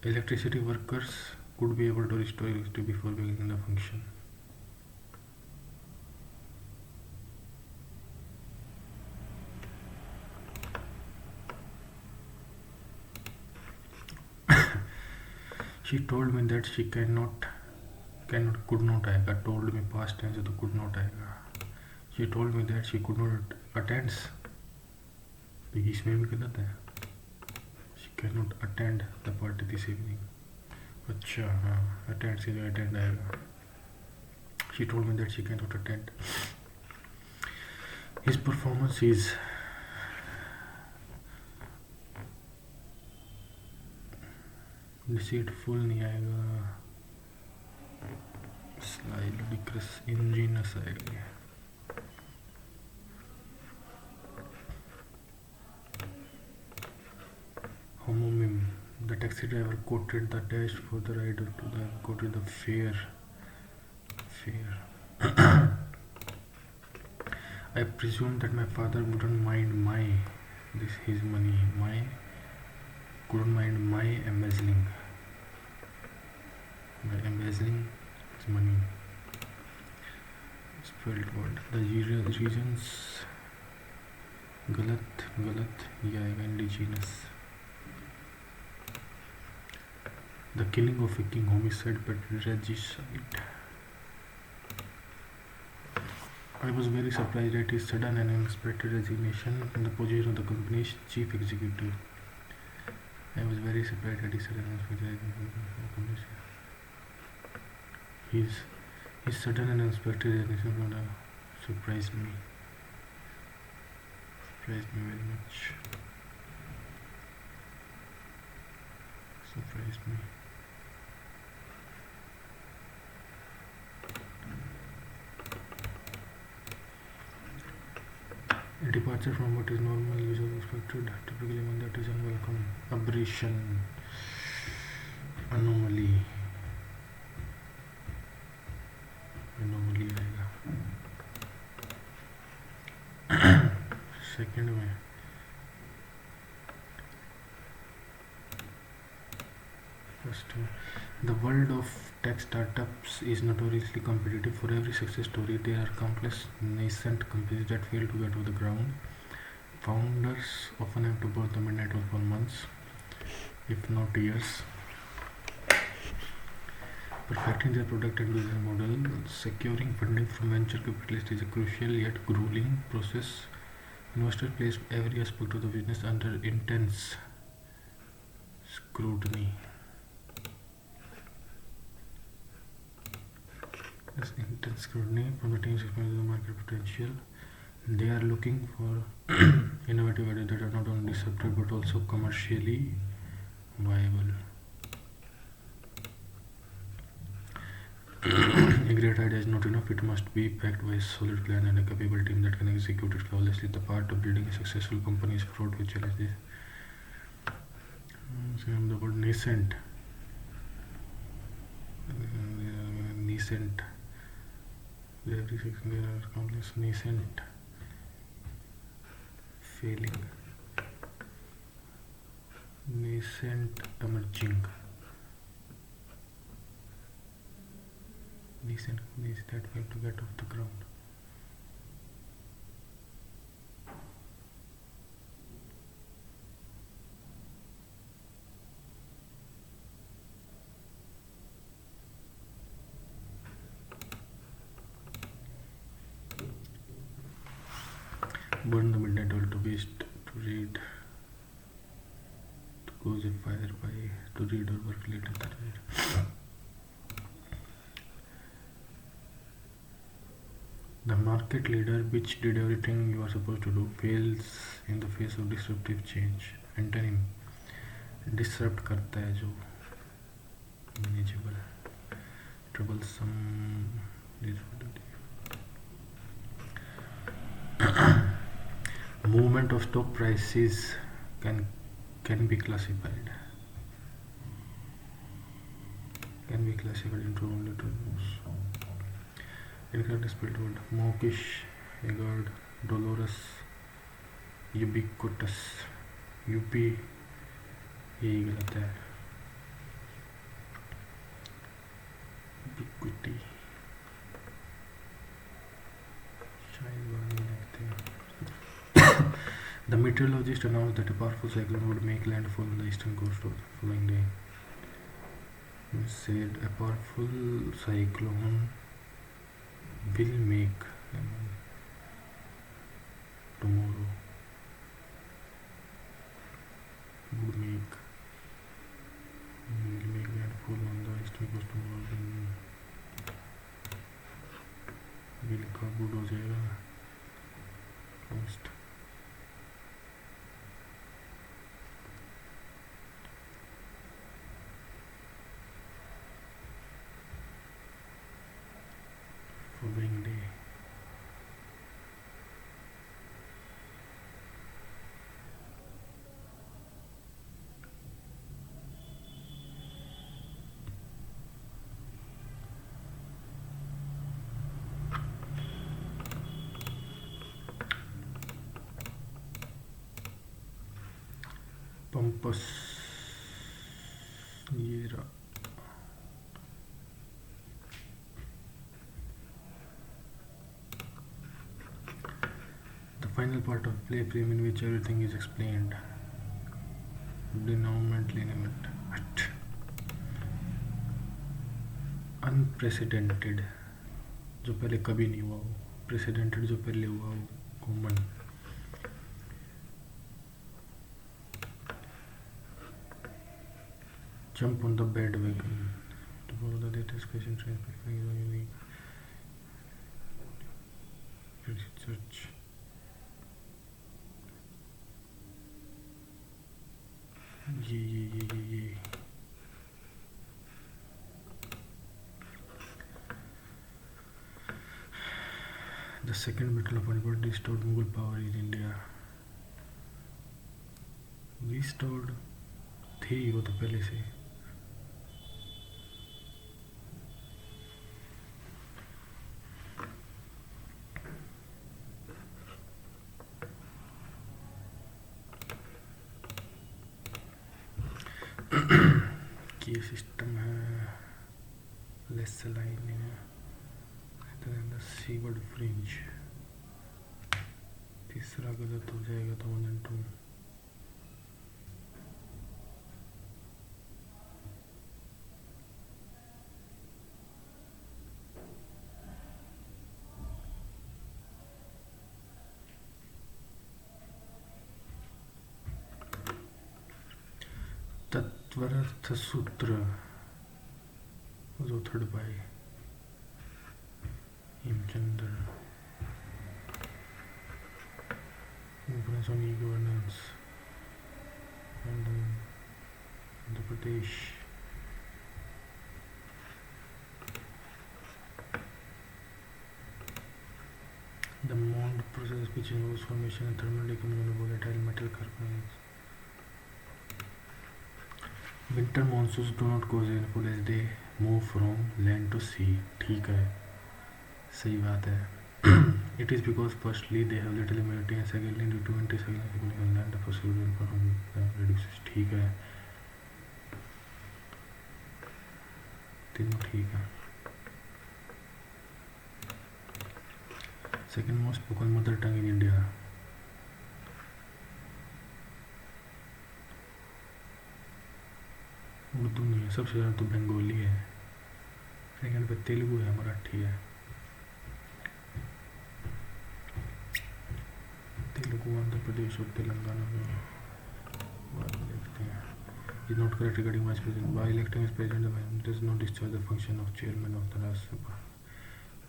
Electricity workers could be able to restore electricity before beginning the function. She told me that she could not आएगा. Told me past tense तो could not आएगा. She told me that she could not attend. तो इसमें भी गलत है. She cannot attend the party this evening. अच्छा हाँ, attend से जो attend आएगा. She told me that she cannot attend. His performance is deceitful नहीं आएगा. Sly, ludicrous, ingenious आएगा. Homomime. The taxi driver quoted the dash for the rider to the quoted the fare. I presume that my father wouldn't mind his money. Couldn't mind my embezzling. My embezzling his money. Spelled word. The reasons गलत ये आएगा indigenous. The killing of a king, homicide but regicide. I was very surprised at his sudden and unexpected resignation from the position of the company's chief executive. I was very surprised at his sudden and unexpected resignation from the company's his sudden and unexpected resignation from the surprised me very much. Surprised me. A departure from what is normal, usually expected, typically one that is unwelcome. Aberration, anomaly आएगा. Second में first, the world of tech startups is notoriously competitive. For every success story, there are countless nascent companies that fail to get off the ground. Founders often have to work the midnight oil for months, if not years, perfecting their product and business model. Securing funding from venture capitalists is a crucial yet grueling process. Investors place every aspect of the business under intense scrutiny. As intense scrutiny from the teams exploring the market potential. They are looking for innovative ideas that are not only disruptive but also commercially viable. A great idea is not enough, it must be backed by a solid plan and a capable team that can execute it flawlessly. The part of building a successful company is fraught with challenges. The word nascent. Every section there are countless nascent. Failing. Nascent emerging. Nascent companies that fail to get off the ground. Burn the midnight oil to waste to read. goes if fire by to read or work later that right. The market leader, which did everything you are supposed to do, fails in the face of disruptive change. Antonym: disrupt करता है जो manageable, troublesome, movement of stock prices can be classified into only two moves. Incorrect spelled word: mawkish, haggard, dolorous, ubiquitous. UP यही गलत है. ubiquity शायद बाद में देखते हैं. The meteorologist announced that a powerful cyclone would make landfall on the eastern coast of the following day. He said a powerful cyclone will make tomorrow. Would make will make landfall on the eastern coast tomorrow. will का good हो जाएगा. Coast. Following day. Pampas. ये रहा. The final part of play frame in which everything is explained. Denouement lineament. Unprecedented जो पहले कभी नहीं हुआ हो. Precedented जो पहले हुआ हो. Common. Jump on the bandwagon to follow the latest fashion trends, preferring your unique research. ये The second battle of Oliveboard restored Mughal power in India. Restored थी वो तो पहले से. ये सिस्टम है. लेस लाइनिंग है. Seaward fringe. तीसरा गलत हो जाएगा तो 1 and 2. तत्वरर्थ सूत्र जो third by Hemchandra. Influence on e-governance and Andhra Pradesh. The Mond process, which involves formation and thermal decomposition of volatile metal carbons. Winter monsoons do not cause rainfall as they move from land to sea. ठीक है, सही बात है. It is because firstly they have little humidity and secondly due to anti-cyclone land the possible rainfall from them reduces. ठीक है, तीनों ठीक है. Second most spoken mother tongue in India. Urdu नहीं है, सबसे ज़्यादा तो बंगाली है. सेकंड पे तेलुगु है, मराठी है. तेलुगु आंध्र प्रदेश और तेलंगाना में. बाद में देखते हैं. is not correct regarding vice president. By electing as president, the vice does not discharge the function of chairman of the Rajya Sabha.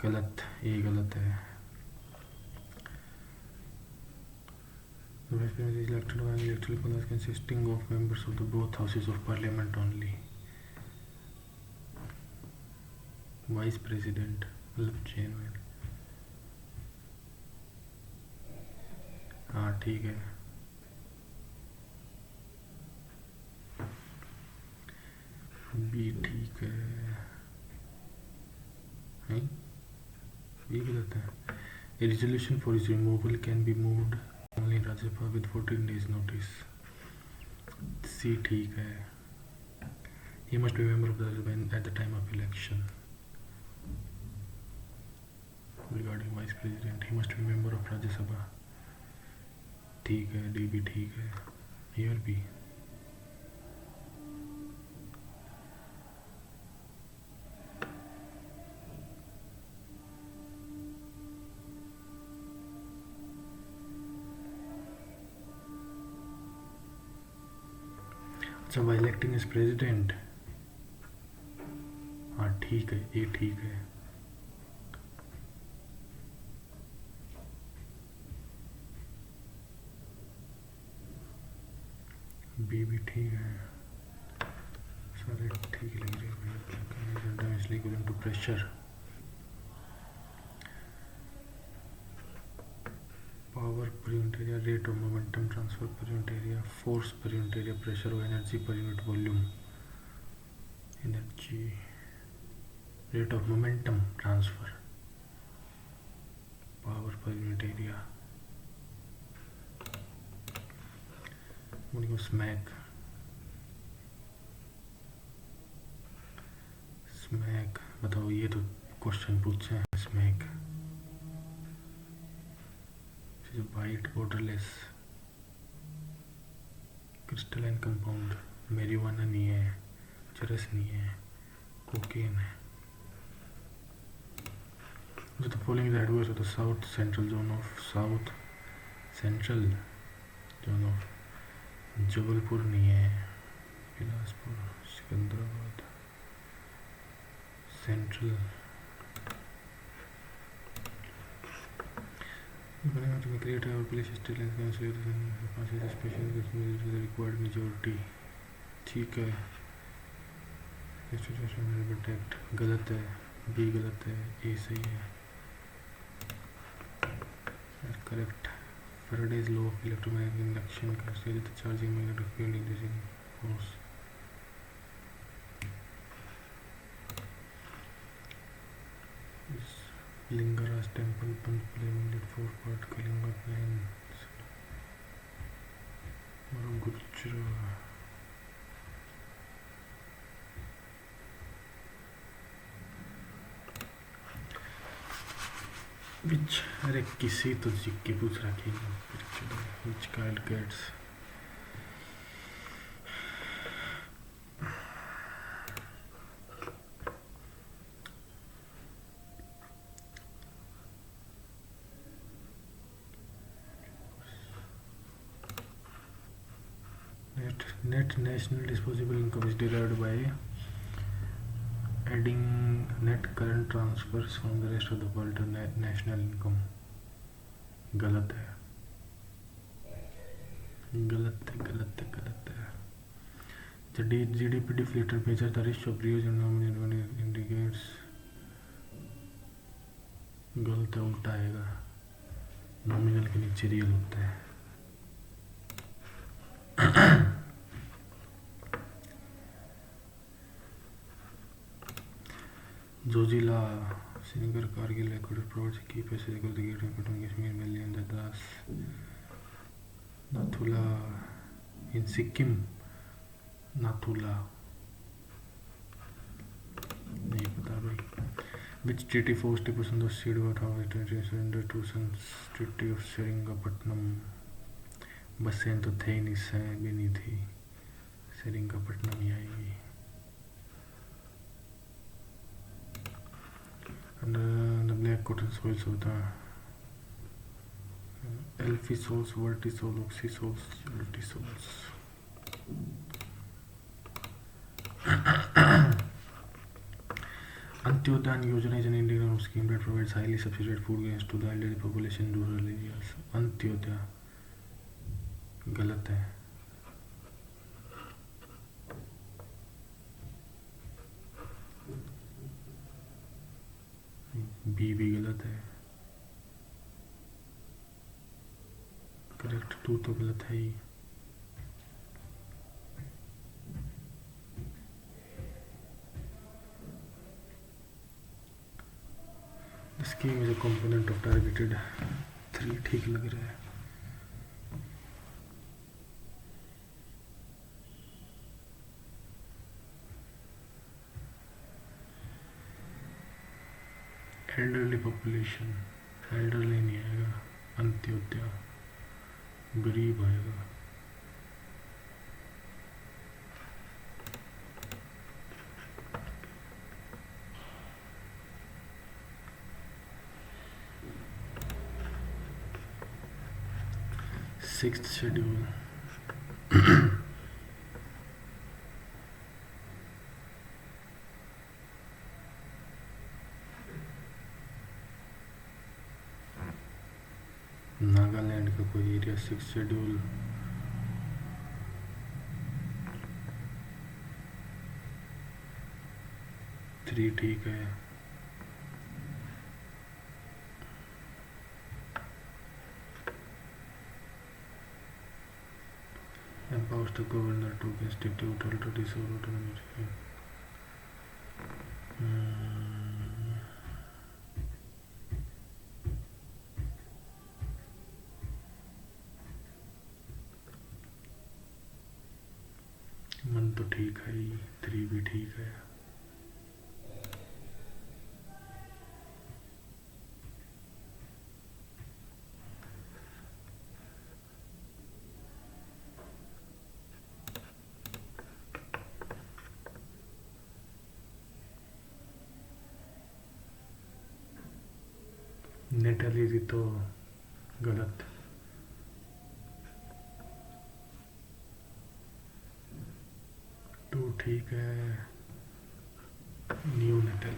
गलत, ये गलत है. The vice president is elected by an electoral college consisting of members of the both houses of parliament only. Vice president मतलब chairman. हाँ ठीक है. भी ठीक है. हैं? ये गलत है. A resolution for his removal can be moved only in Rajya Sabha with 14 days notice. C ठीक है. He must be a member of the Rajya Sabha at the time of election. Regarding vice president, he must be a member of Rajya Sabha. ठीक है. D भी ठीक है. Here भी. अच्छा, by electing as president. हाँ ठीक है. ये ठीक है. बी भी ठीक है. सारे ठीक लग रहे हैं. इसलिए going to pressure. Power per unit area, rate of momentum transfer per unit area, force per unit area, pressure or energy per unit volume. Energy, rate of momentum transfer, power per unit area. What is smack? Smack, बताओ. ये तो question पूछे हैं. Smack white odourless crystalline compound. Marijuana नहीं है, चरस नहीं है, कोकेन है. जो तो following adverse of the south central zone of Jabalpur नहीं है, Bilaspur, Secunderabad, central. to create our place state lines can say the special the required majority. ठीक है. institution will protect. गलत है. B गलत है. A सही है. correct. Faraday's law of electromagnetic induction considers that the charging magnetic field inducing force. Lingaraj temple plane 4-part Kalinga plane. Which अरे किसी तो जिक्के पूछ रखी. Which child gets net national disposable income is derived by adding net current transfers from the rest of the world to national income. गलत है. The GDP deflator measures the ratio of real and nominal when it indicates. गलत है. उल्टा आएगा. Nominal के नीचे real होता है. Zoji La singer Kargil recorded provides a key passage across the gate between Kashmir Valley and Ladakh. Nathula in Sikkim. Nathula नहीं पता भाई. Which treaty forced Tipu Sundar cede about how it surrendered to Treaty of Seringapatam. बसें तो थे ही नहीं, सैं भी नहीं थी. सेरिंगापट्टनम ही आएगी. And the black cotton soils of the alphisols, vertisols, oxysols, ultisols. Antyodhan Yojana is an Indian government scheme that provides highly subsidized food grains to the elderly population in rural areas. Antyodaya गलत है. B भी गलत है. Correct 2 तो गलत है ही. The scheme is a component of targeted 3 ठीक लग रहा है. एल्डरली पॉपुलेशन, एल्डरली नहीं आएगा. अंत्योदय गरीब आएगा. Sixth schedule. नागालैंड का कोई एरिया. Sixth schedule. थ्री ठीक है. Empowers the governor to institute authorities or autonomy. मन तो ठीक है ही. 3 भी ठीक है. नेटली तो गलत. तो ठीक है. Neonatal.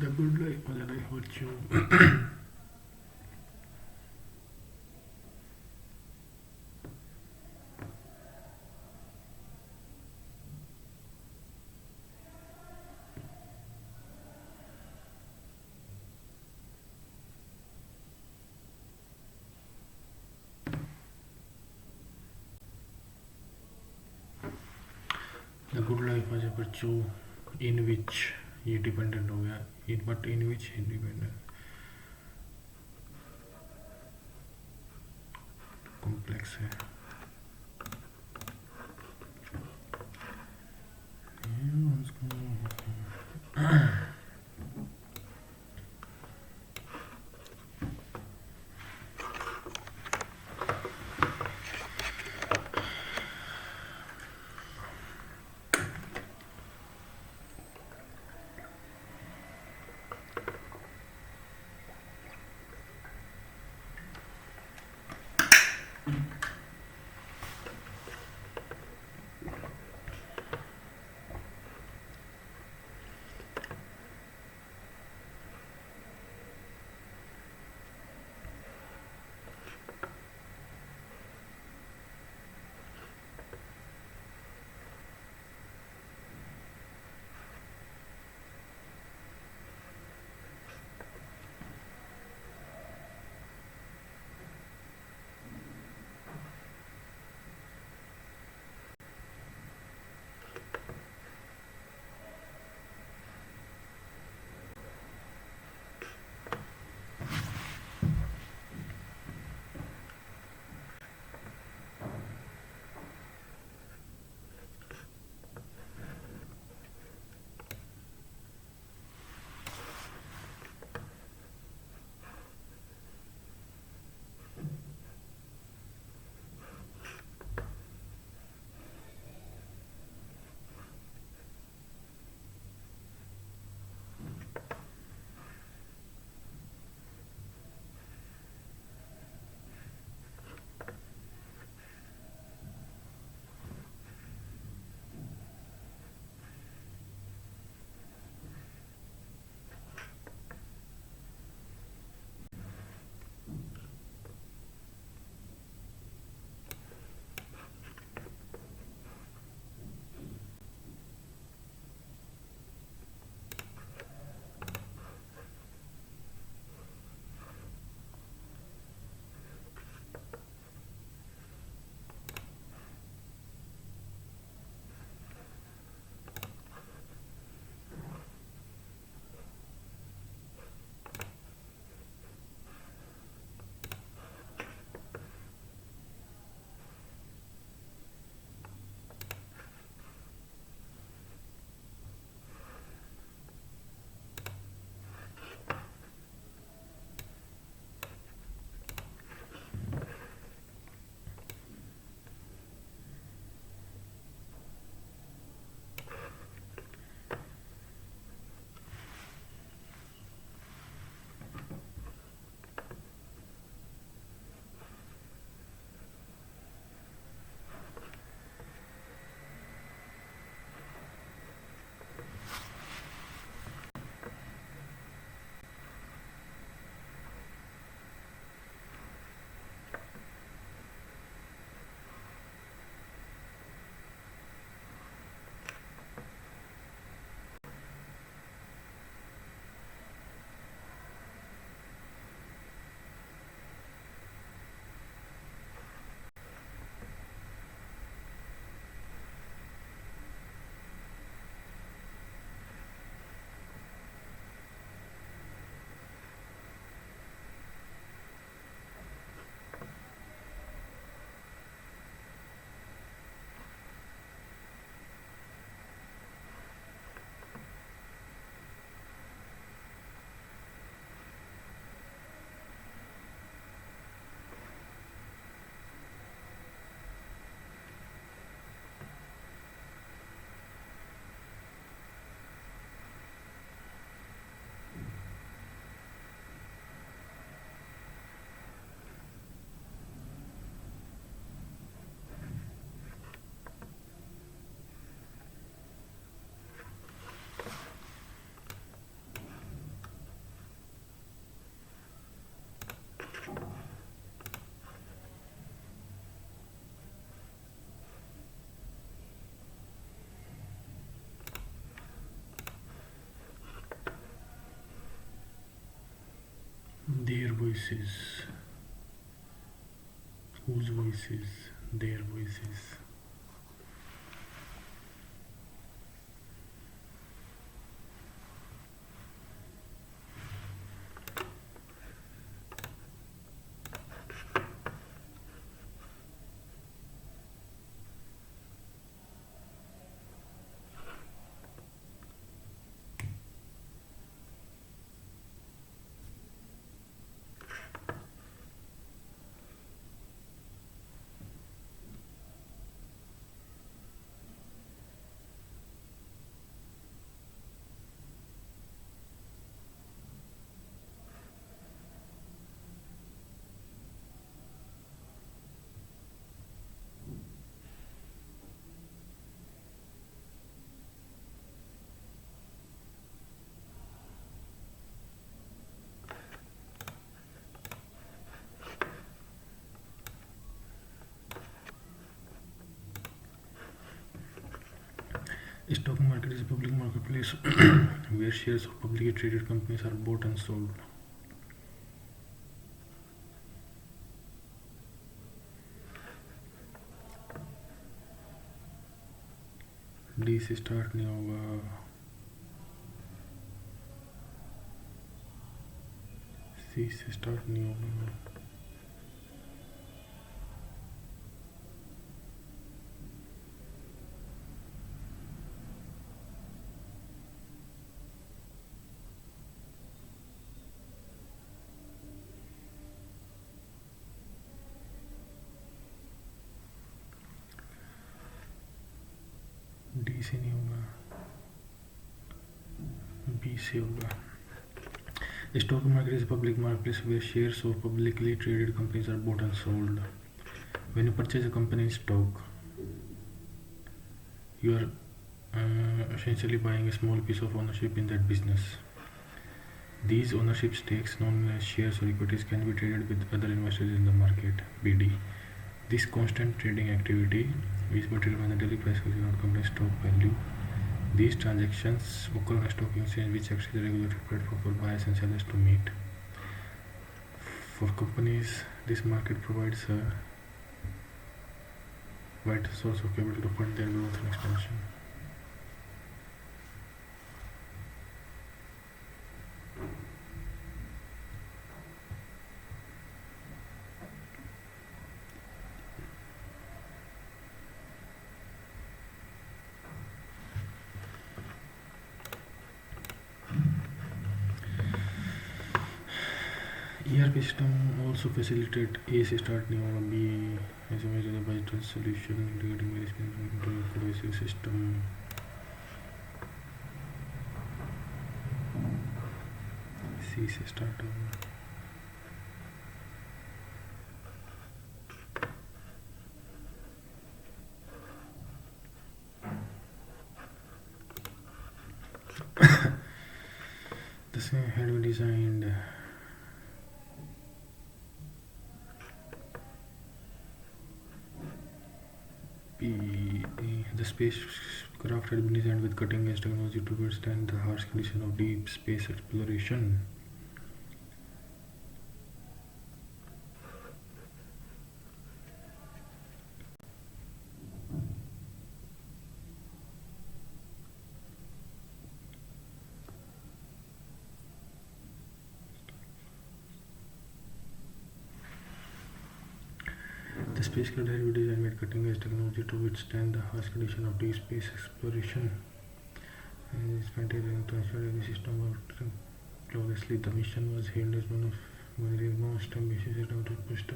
The good life or the life virtue. The good life was a virtue in which ये डिपेंडेंट हो गया but in which independent complex है voices. Whose voices? Their voices. A stock market is a public marketplace where shares of publicly traded companies are bought and sold. D से start नहीं होगा, C से start नहीं होगा, D से नहीं होगा, B से होगा. The stock market is a public marketplace where shares of publicly traded companies are bought and sold. When you purchase a company's stock, you are essentially buying a small piece of ownership in that business. These ownership stakes, known as shares or equities, can be traded with other investors in the market. BD. This constant trading activity is material when the daily price of the company's stock value. These transactions occur on a stock exchange, which acts as a regulated platform for buyers and sellers to meet. For companies, this market provides a vital source of capital to fund their growth and expansion. ERP system also facilitate A से start नहीं होगा, B as a major budget solution integrating various pervasive system. C से start होगा. The same had been designed the spacecraft had been designed with cutting-edge technology to withstand the harsh conditions of deep space exploration. The spacecraft had been designed with cutting-edge technology to withstand the harsh conditions of deep space exploration, and is continuing to ensure the system worked flawlessly. The mission was hailed as one of the most ambitious attempts to push the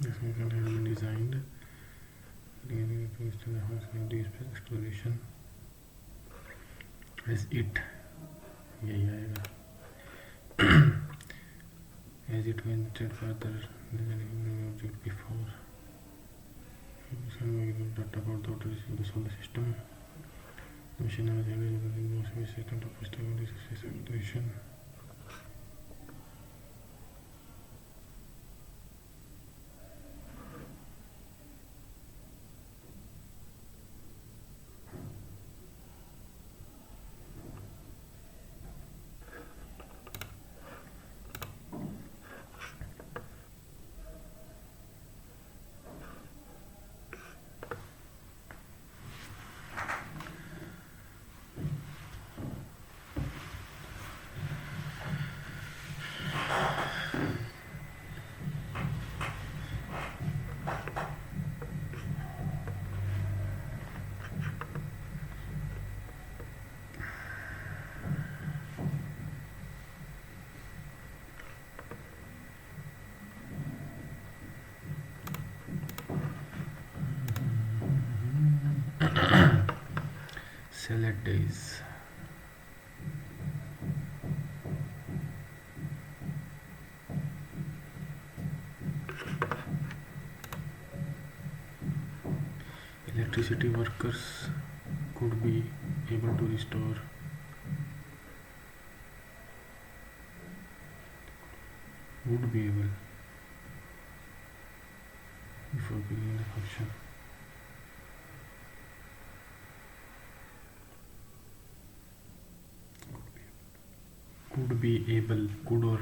This vehicle has been designed to withstand the harsh conditions of deep space exploration. As it as it ventured further than object before, data about the outer of the solar system. machine has second of situation. Select days. Electricity workers could be able to restore would be able before beginning the function. Could be able, could or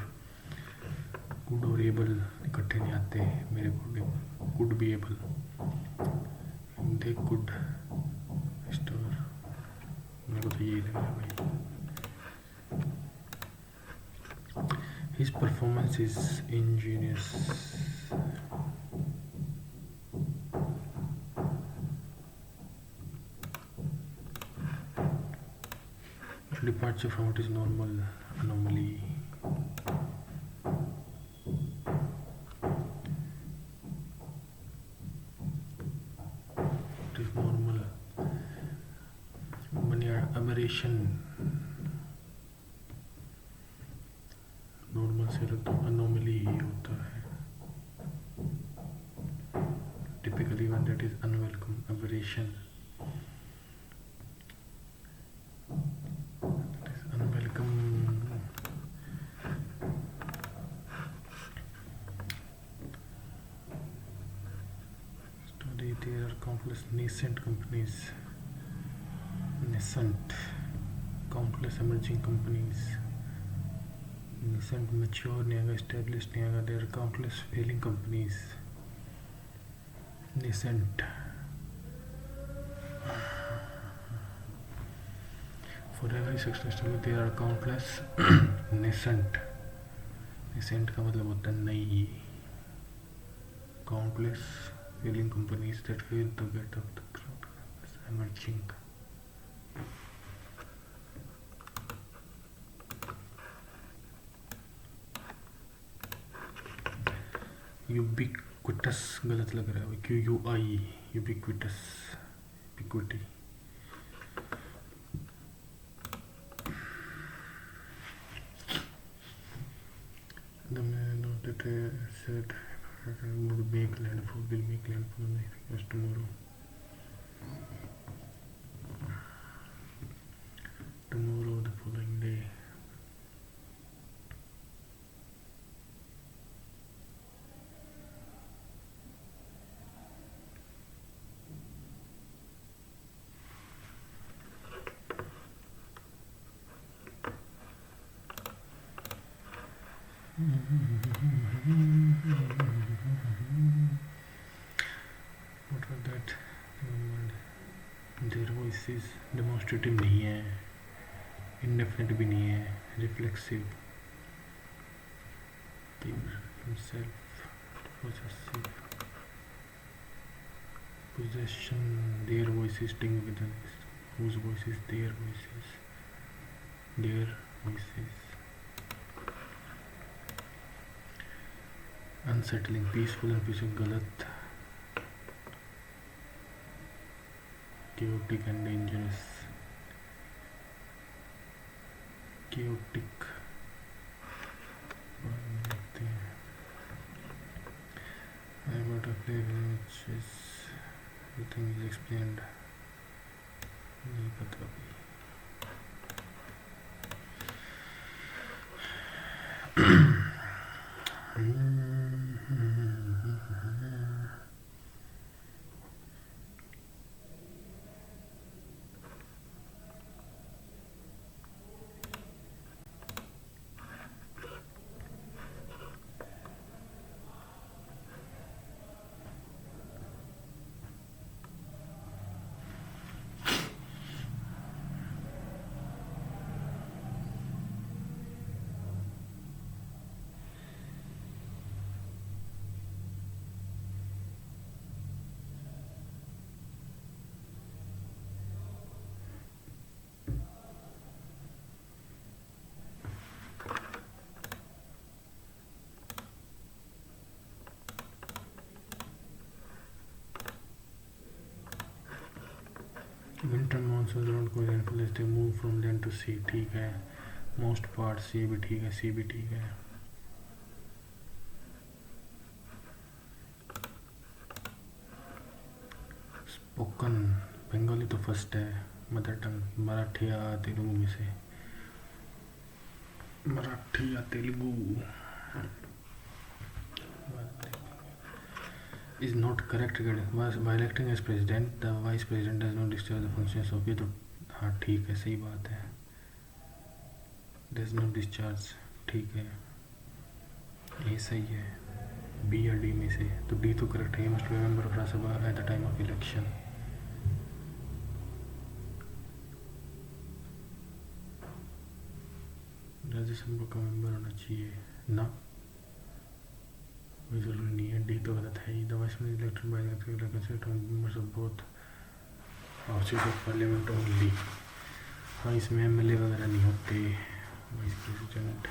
able इकट्ठे नहीं आते मेरे could be able, they could restore, मेरे को तो यही लग रहा है भाई. His performance is ingenious. Departure from what is normal, anomaly. What is normal? Aberration. Normal से तो anomaly ही होता है. Typically when that is unwelcome, aberration. There are countless nascent companies. Countless emerging companies. Nascent, mature नहीं आएगा, established नहीं आएगा. There are countless failing companies. Nascent. For every success story there are countless nascent. Nascent का मतलब होता है नई. Countless failing companies that fail to get off the ground. Emerging. Ubiquitous गलत लग रहा है. QUI ubiquitous, ubiquity. The man of the day said would make landfall, will make landfall on the US tomorrow. Tomorrow, the following day. What was that? Their voice is demonstrative नहीं है, indefinite भी नहीं है, reflexive, himself, possessive, possession. Their voices sting with us. Whose voices? Their voices. Their voices. Unsettling, peaceful and peaceful, गलत. Chaotic and dangerous. Chaotic. I got a flavor which is everything is explained. नहीं पता winter monsoon around कोई rainfall they move from land to sea, ठीक है। Most part सी भी ठीक है, सी भी ठीक है। स्पोकन बंगाली तो फर्स्ट है मदर टंग, मराठी या तेलुगु में से, मराठी या Telugu is not correct regarding while acting as president the vice president does not discharge the functions of, ये तो हाँ ठीक है, सही बात है। does not discharge, ठीक है, ये सही है। बी या डी में से, तो डी तो करेक्ट है। मस्ट बी मेंबर ऑफ राज्य सभा at the time of election. Rajya Sabha का मेंबर होना चाहिए ना, कोई जरूरी नहीं है। डी तो गलत है ही। The vice president elected by the members of both houses of parliament only. हाँ, इसमें एमएलए वगैरह नहीं होते वाइस प्रेसिडेंट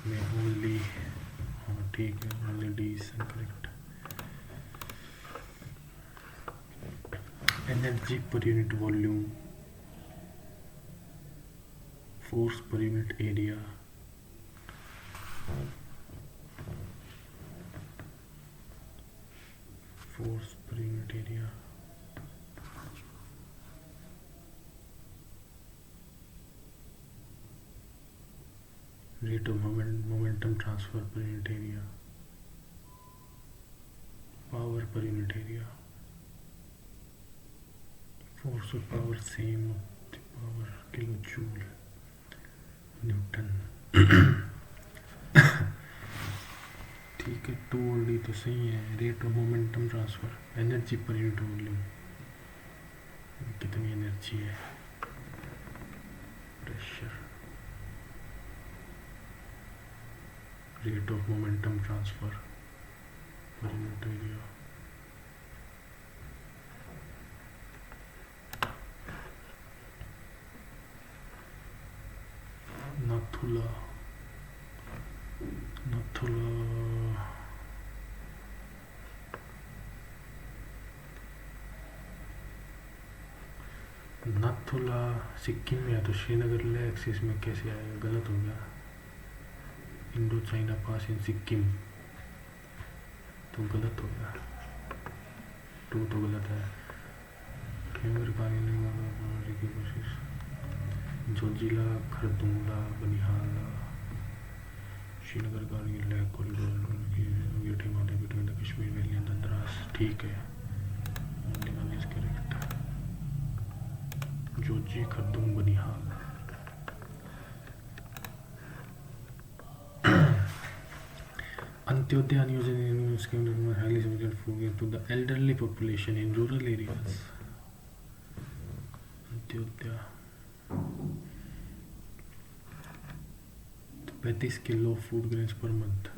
में, ओनली। हाँ ठीक है, only D is correct. Energy per unit volume, force पर यूनिट एरिया, फोर्स पर unit area, rate of momentum transfer per unit area, power पर unit area, force of power same of the power kilo joule Newton. ठीक है, to और D तो सही है। Rate of momentum transfer, energy per unit volume, कितनी energy है, pressure, rate of momentum transfer per unit area. नथुला, नथुला नथुला सिक्किम में है, तो श्रीनगर ले एक्सिस में कैसे आएगा? गलत हो गया। इंडो चाइना पास इन सिक्किम, तो गलत हो गया। टू तो गलत है। की कोशिश, Zojila, Khardungla, Banihal, Srinagar Kargil Leh corridor between the Kashmir valley and the Dras, ठीक है। Only one is correct, Zoji, Khardung, Banihal. Antyodaya Yojana scheme that highly significant food to the elderly population in rural areas. Antyodaya 35 kilo food grains per month.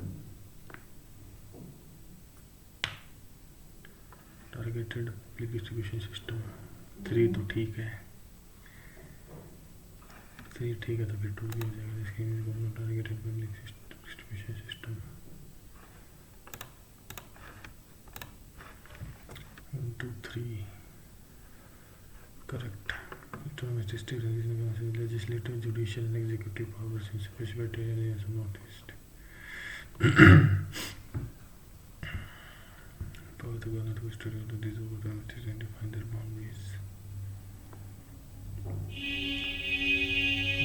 Targeted public distribution system 3 तो ठीक है, 3 ठीक है, तो फिर 2 भी हो जाएगा। Targeted public distribution system 1 2 3 correct. District legislative, judicial and executive powers in specified areas of Northeast. Power to govern the state of these authorities and define their boundaries.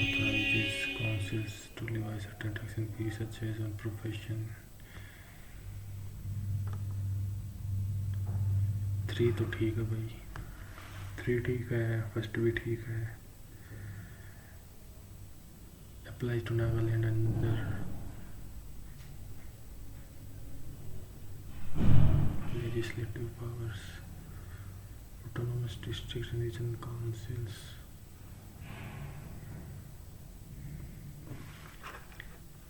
authorizes councils to levy certain tax and fees such as on profession. 3 तो ठीक है भाई, 3 ठीक है, first भी ठीक है. Applies to Nagaland under legislative powers, autonomous districts and regional councils.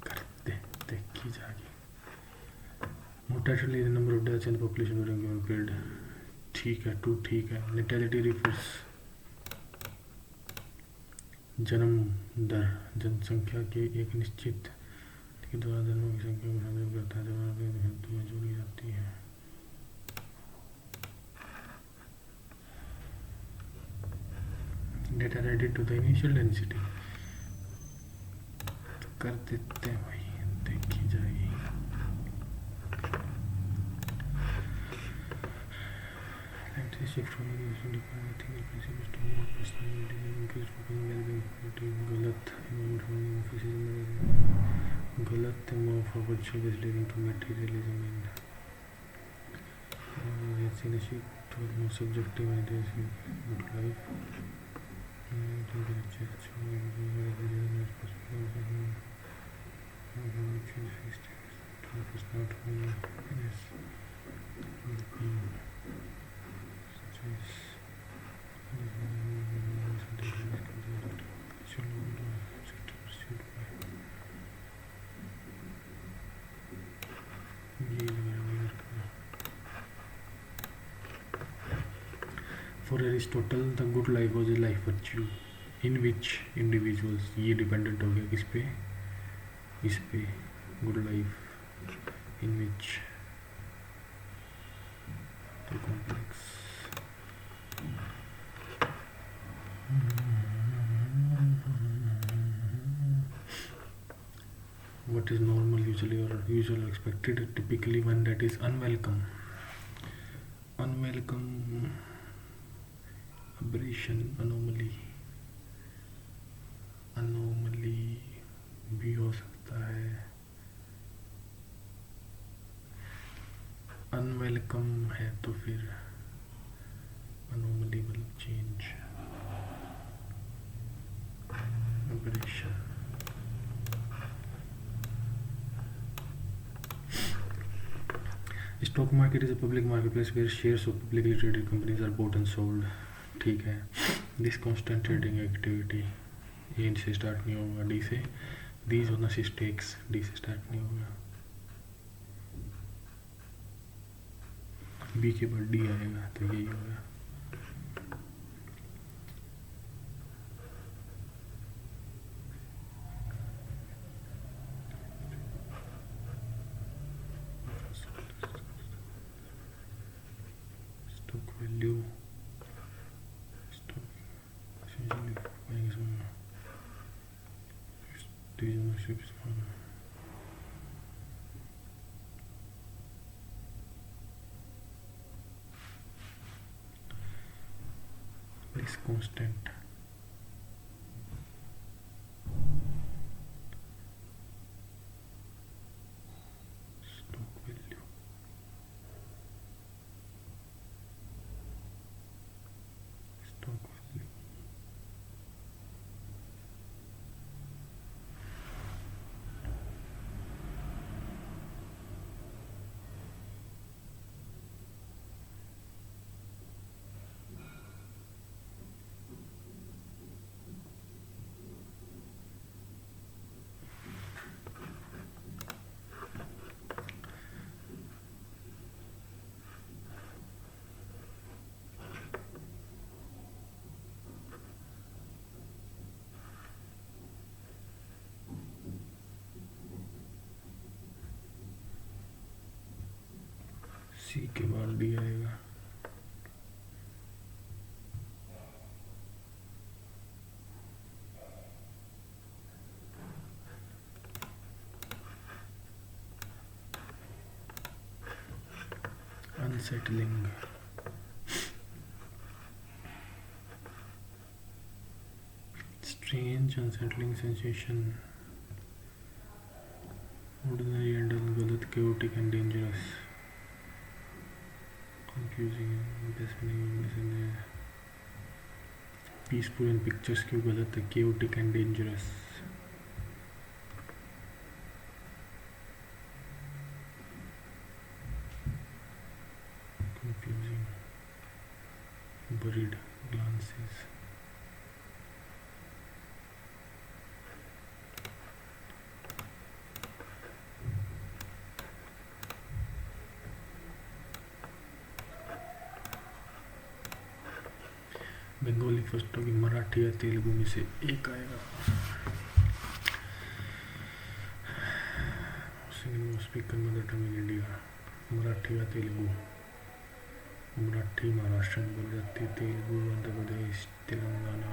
करते देखी जाएगी. Mortality is the number of deaths in the population during a given period. ठीक है, 2 ठीक है. Natality refers जन्म दर जनसंख्या के एक निश्चित के द्वारा जन्मों की संख्या को संदर्भ करता है, जब मृत्यु में जोड़ी जाती है. Data related to the initial density. तो कर देते हैं भाई, देखी जाएगी. Shift from the usual ethical principles to more personality and increase focus on well-being quality. गलत move forward show is leading to materialism and it's in a shift toward more subjective ideas of good life. For Aristotle, the good life was a life virtue in which individuals, ये dependent हो गया किस पे, इस पे, good life in which the complex. What is normal usually or usual expected, typically one that is unwelcome. Unwelcome aberration, anomaly भी हो सकता है. unwelcome है तो फिर anomaly मतलब change, aberration. Stock market is a public marketplace where shares of publicly traded companies are bought and sold. ठीक है. This constant trading activity, A से स्टार्ट नहीं होगा, D से. These होना से stakes, D से स्टार्ट नहीं होगा. B के बाद D आएगा तो यही होगा. Stock value. This constant stock value. Stock value. C के बाद D आएगा. Unsettling. strange unsettling sensation, ordinary and galat, chaotic and dangerous, confusing, peaceful and pictures क्यों गलत है, chaotic and dangerous. Confusing, buried glances. Bengali first होगी, मराठी या तेलुगु में से एक आएगा. Single speaker mother tongue in India, Marathi या तेलुगु. मराठी महाराष्ट्र में बोली जाती है, Telugu Andhra Pradesh Telangana.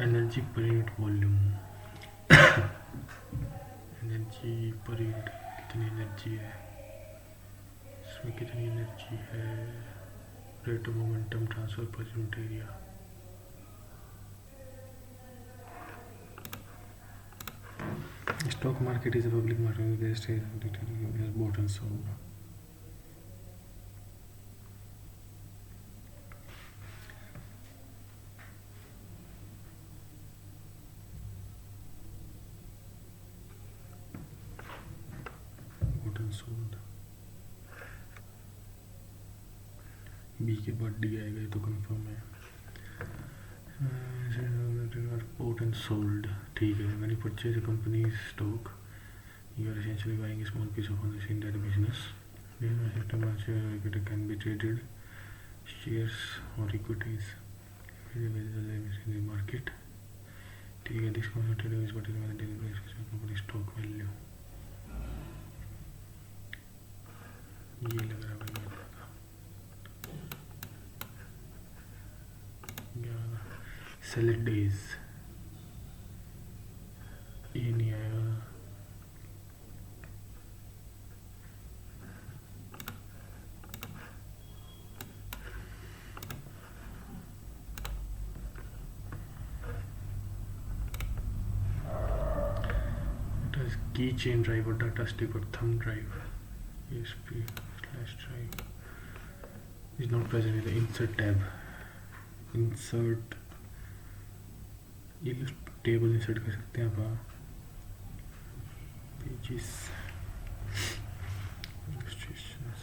Energy per unit volume, energy per unit कितनी एनर्जी है, इसमें कितनी एनर्जी है, rate of momentum transfer per unit area. Stock market is a public market bought and sold. sold. B के बाद डी आएगा, ये तो कंफर्म है. bought and sold, ठीक है. when you purchase a company's stock, you are essentially buying a small piece of ownership in that business. It can be traded shares or equities in the market. ठीक है. this concept is particularly daily price company stock value. ये लग रहा है select days, ये नहीं आएगा. की चेन ड्राइव और डाटा स्टिक और thumb drive. ESP flash drive is not present in the insert tab. Insert, ये टेबल इंसर्ट कर सकते हैं आप. Pages, illustrations,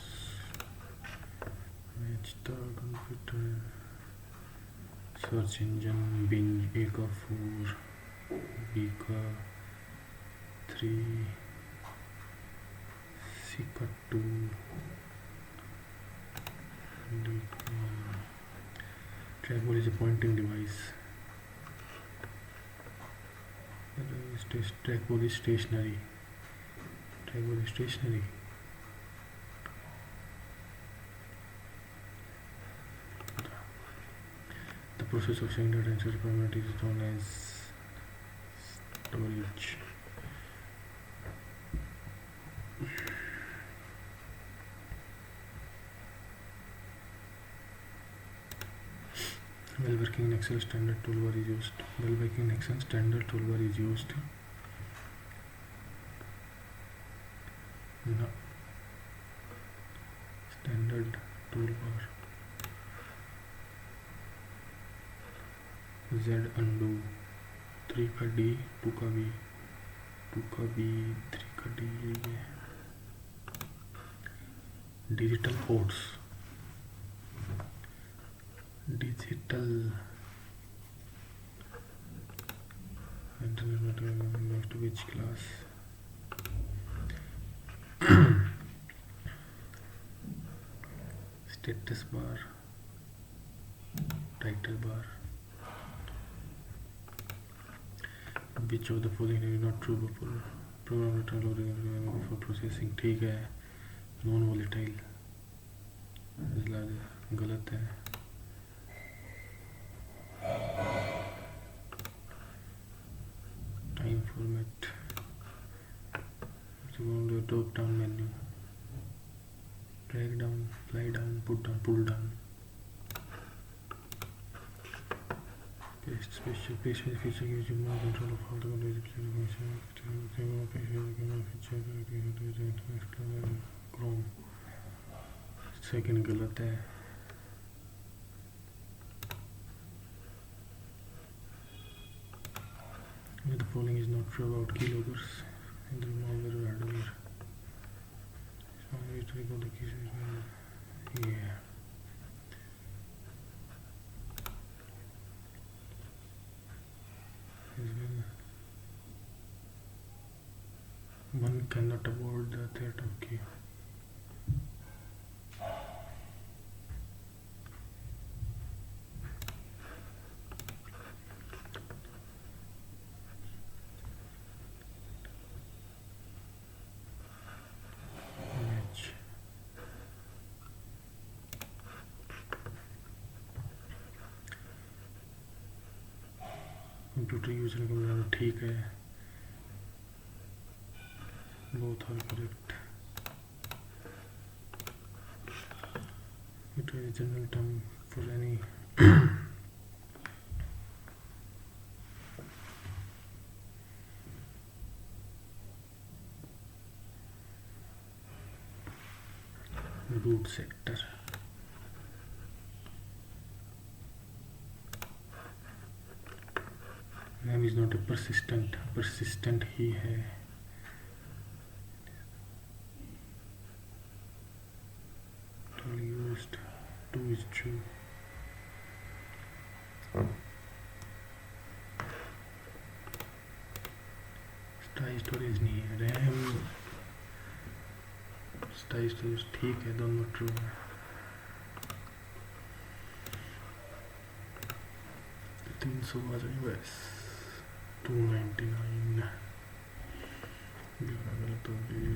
match the computer, search engine. Bing A का 4, बी का 3, सी का 2, डी का. Trackball is a pointing device. Trackball is stationary. Trackball is stationary. The process of sharing data inside format is known as storage. While working in Excel, standard toolbar is used. While working in Excel, standard toolbar is used. No. Standard toolbar. Z undo. 3 का D, 2 का B, 2 का B, 3 का D. ये digital codes. Digital to which class? Status bar, title bar. Which of the following is not true for program return for processing? ठीक है. Non volatile गलत है. drop down menu, drag down, fly down, put down, pull down, paste special, paste with feature gives you more control of how the feature, Chrome, second गलत है, the following is not true about keyloggers in the malware or hardware. Yeah. One cannot avoid the threat of key. Computer user का मतलब ठीक है, both are correct. It is a general term for any root sector. RAM is not a persistent ही है. Total used 2 is true. स्टाई storage नहीं है, RAM स्टाई storage ठीक है, दोनों ट्रू है. तो 300 आ जाए बस. 299 गलत हो गई.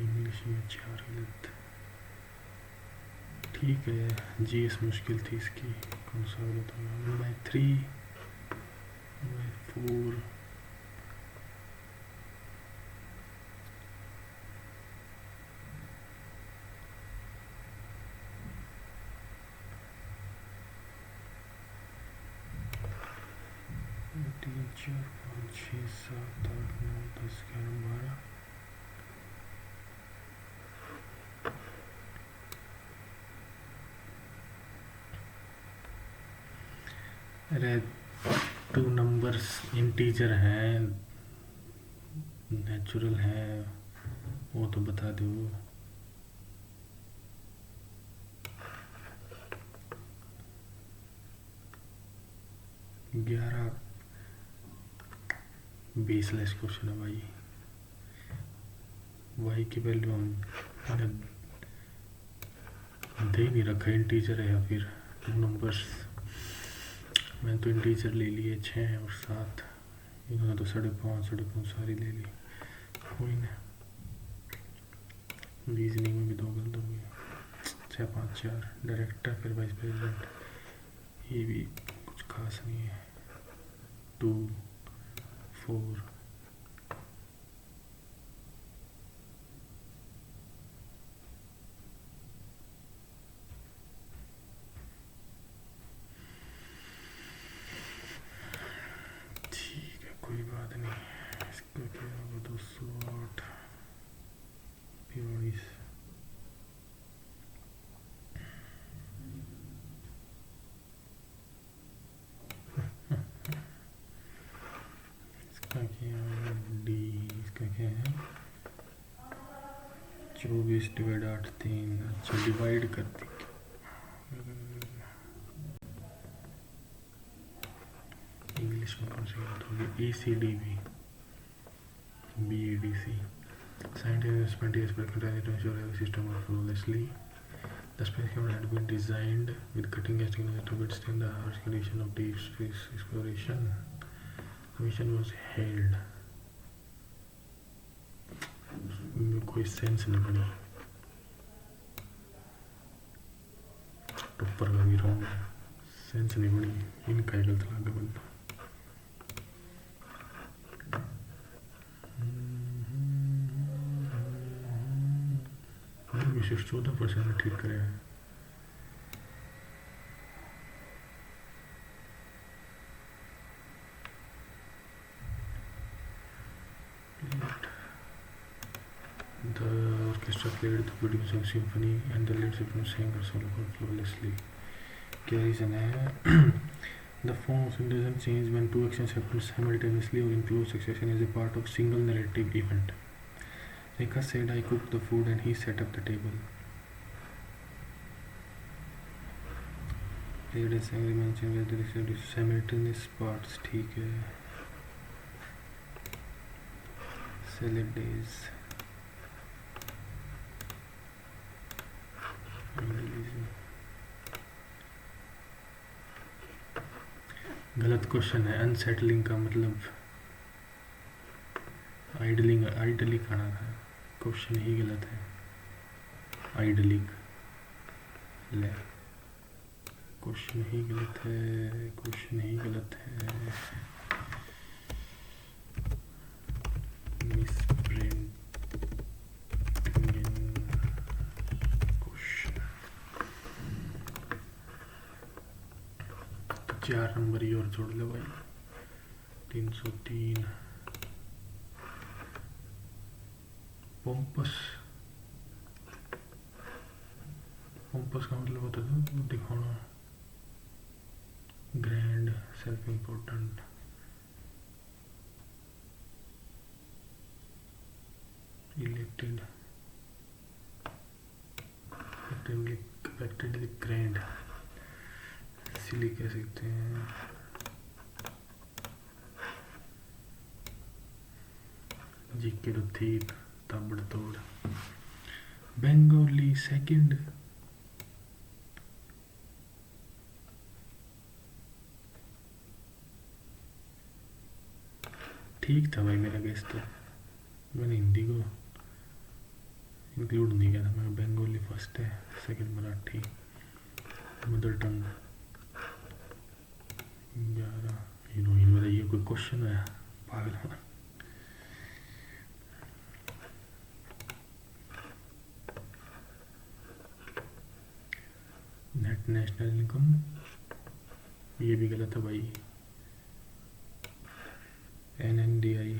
इंग्लिश में 4 गलत. ठीक है, जीएस मुश्किल थी इसकी. कौन सा गलत होगा? 1/3 1/4 3 4 5 6 7 8 9 10 11 12. अरे 2 नंबर्स इंटीजर हैं, नेचुरल है, वो तो बता दो. ग्यारह बेसलेस क्वेश्चन है भाई. वाई की वैल्यू हम दे नहीं रखा, इंटीजर है या फिर 2 नंबर्स. मैंने तो इंटीजर ले लिए 6 और 7, इन्होंने तो 5.5 सारी ले ली. कोई ना, रीजनिंग में भी 2 गलत हो गई. 6 5 4 डायरेक्टर फिर वाइस प्रेसिडेंट, ये भी कुछ खास नहीं है. 2 4 ठीक है, कोई बात नहीं. इसका क्या होगा? 208 42. इसका क्या है? डी. इसका क्या है? 24 डिवाइड 8 3. अच्छा, डिवाइड कर दी. इंग्लिश में कौन सी बात होगी? ACDB BADC. Scientific investment is continued to ensure every system works flawlessly. The spacecraft had been designed with cutting-edge technology to withstand the harsh conditions of deep space exploration. The mission was held. कोई sense नहीं बनी. Topper का भी wrong, sense नहीं बनी. इनका ही गलत लगा बंदा. सिर्फ 14% में ठीक करेगा। The orchestra played the producing symphony and the lead soprano sang her solo flawlessly. क्या रीज़न है? The function doesn't change when two actions happen simultaneously or in close succession as a part of single narrative event. Rekha said, I cooked the food and he set up the table. Played a sang mentioned where there is simultaneous parts. ठीक है. Salad days. गलत question है। Unsettling का मतलब ideally खाना था। Question ही गलत है। आइडली ले क्वेश्चन ही गलत है। क्वेश्चन ही गलत है। मिसप्रिंट 4 नंबर ही और जोड़ लो भाई। 303 पोम्पस का मतलब होता था दिखाना, grand, self important, elected, effectively grand, silly कह सकते हैं। जीके रुथीप ताबड़तोड़। बंगाली सेकंड। ठीक था भाई मेरा गेस तो। मैंने हिंदी को इंक्लूड नहीं किया था। मेरा बंगाली फर्स्ट है, second Marathi, mother tongue. 11 heroine में ये कोई क्वेश्चन है? पागल। नेट नेशनल इनकम ये भी गलत है भाई। NNDI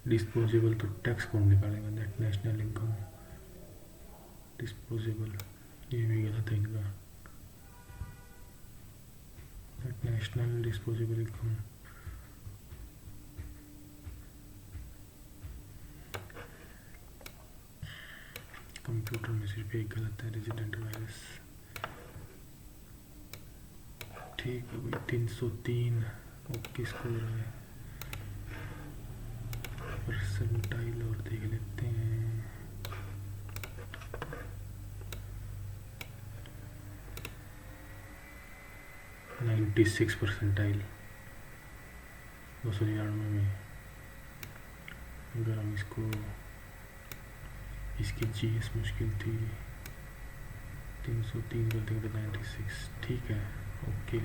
डिस्पोजेबल तो टैक्स कौन निकालेगा? नेट नेशनल इनकम डिस्पोजेबल ये भी गलत है इनका। Net national disposable income computer में सिर्फ एक गलत है, रेजिडेंट वायरस। ठीक है भाई 303 ओके स्कोर है। परसेंटाइल और देख लेते हैं। नाइन्टी 96 परसेंटाइल 299 में। अगर हम इसको इसकी जीएस मुश्किल थी 303 कर देंगे 96। ठीक है ओके।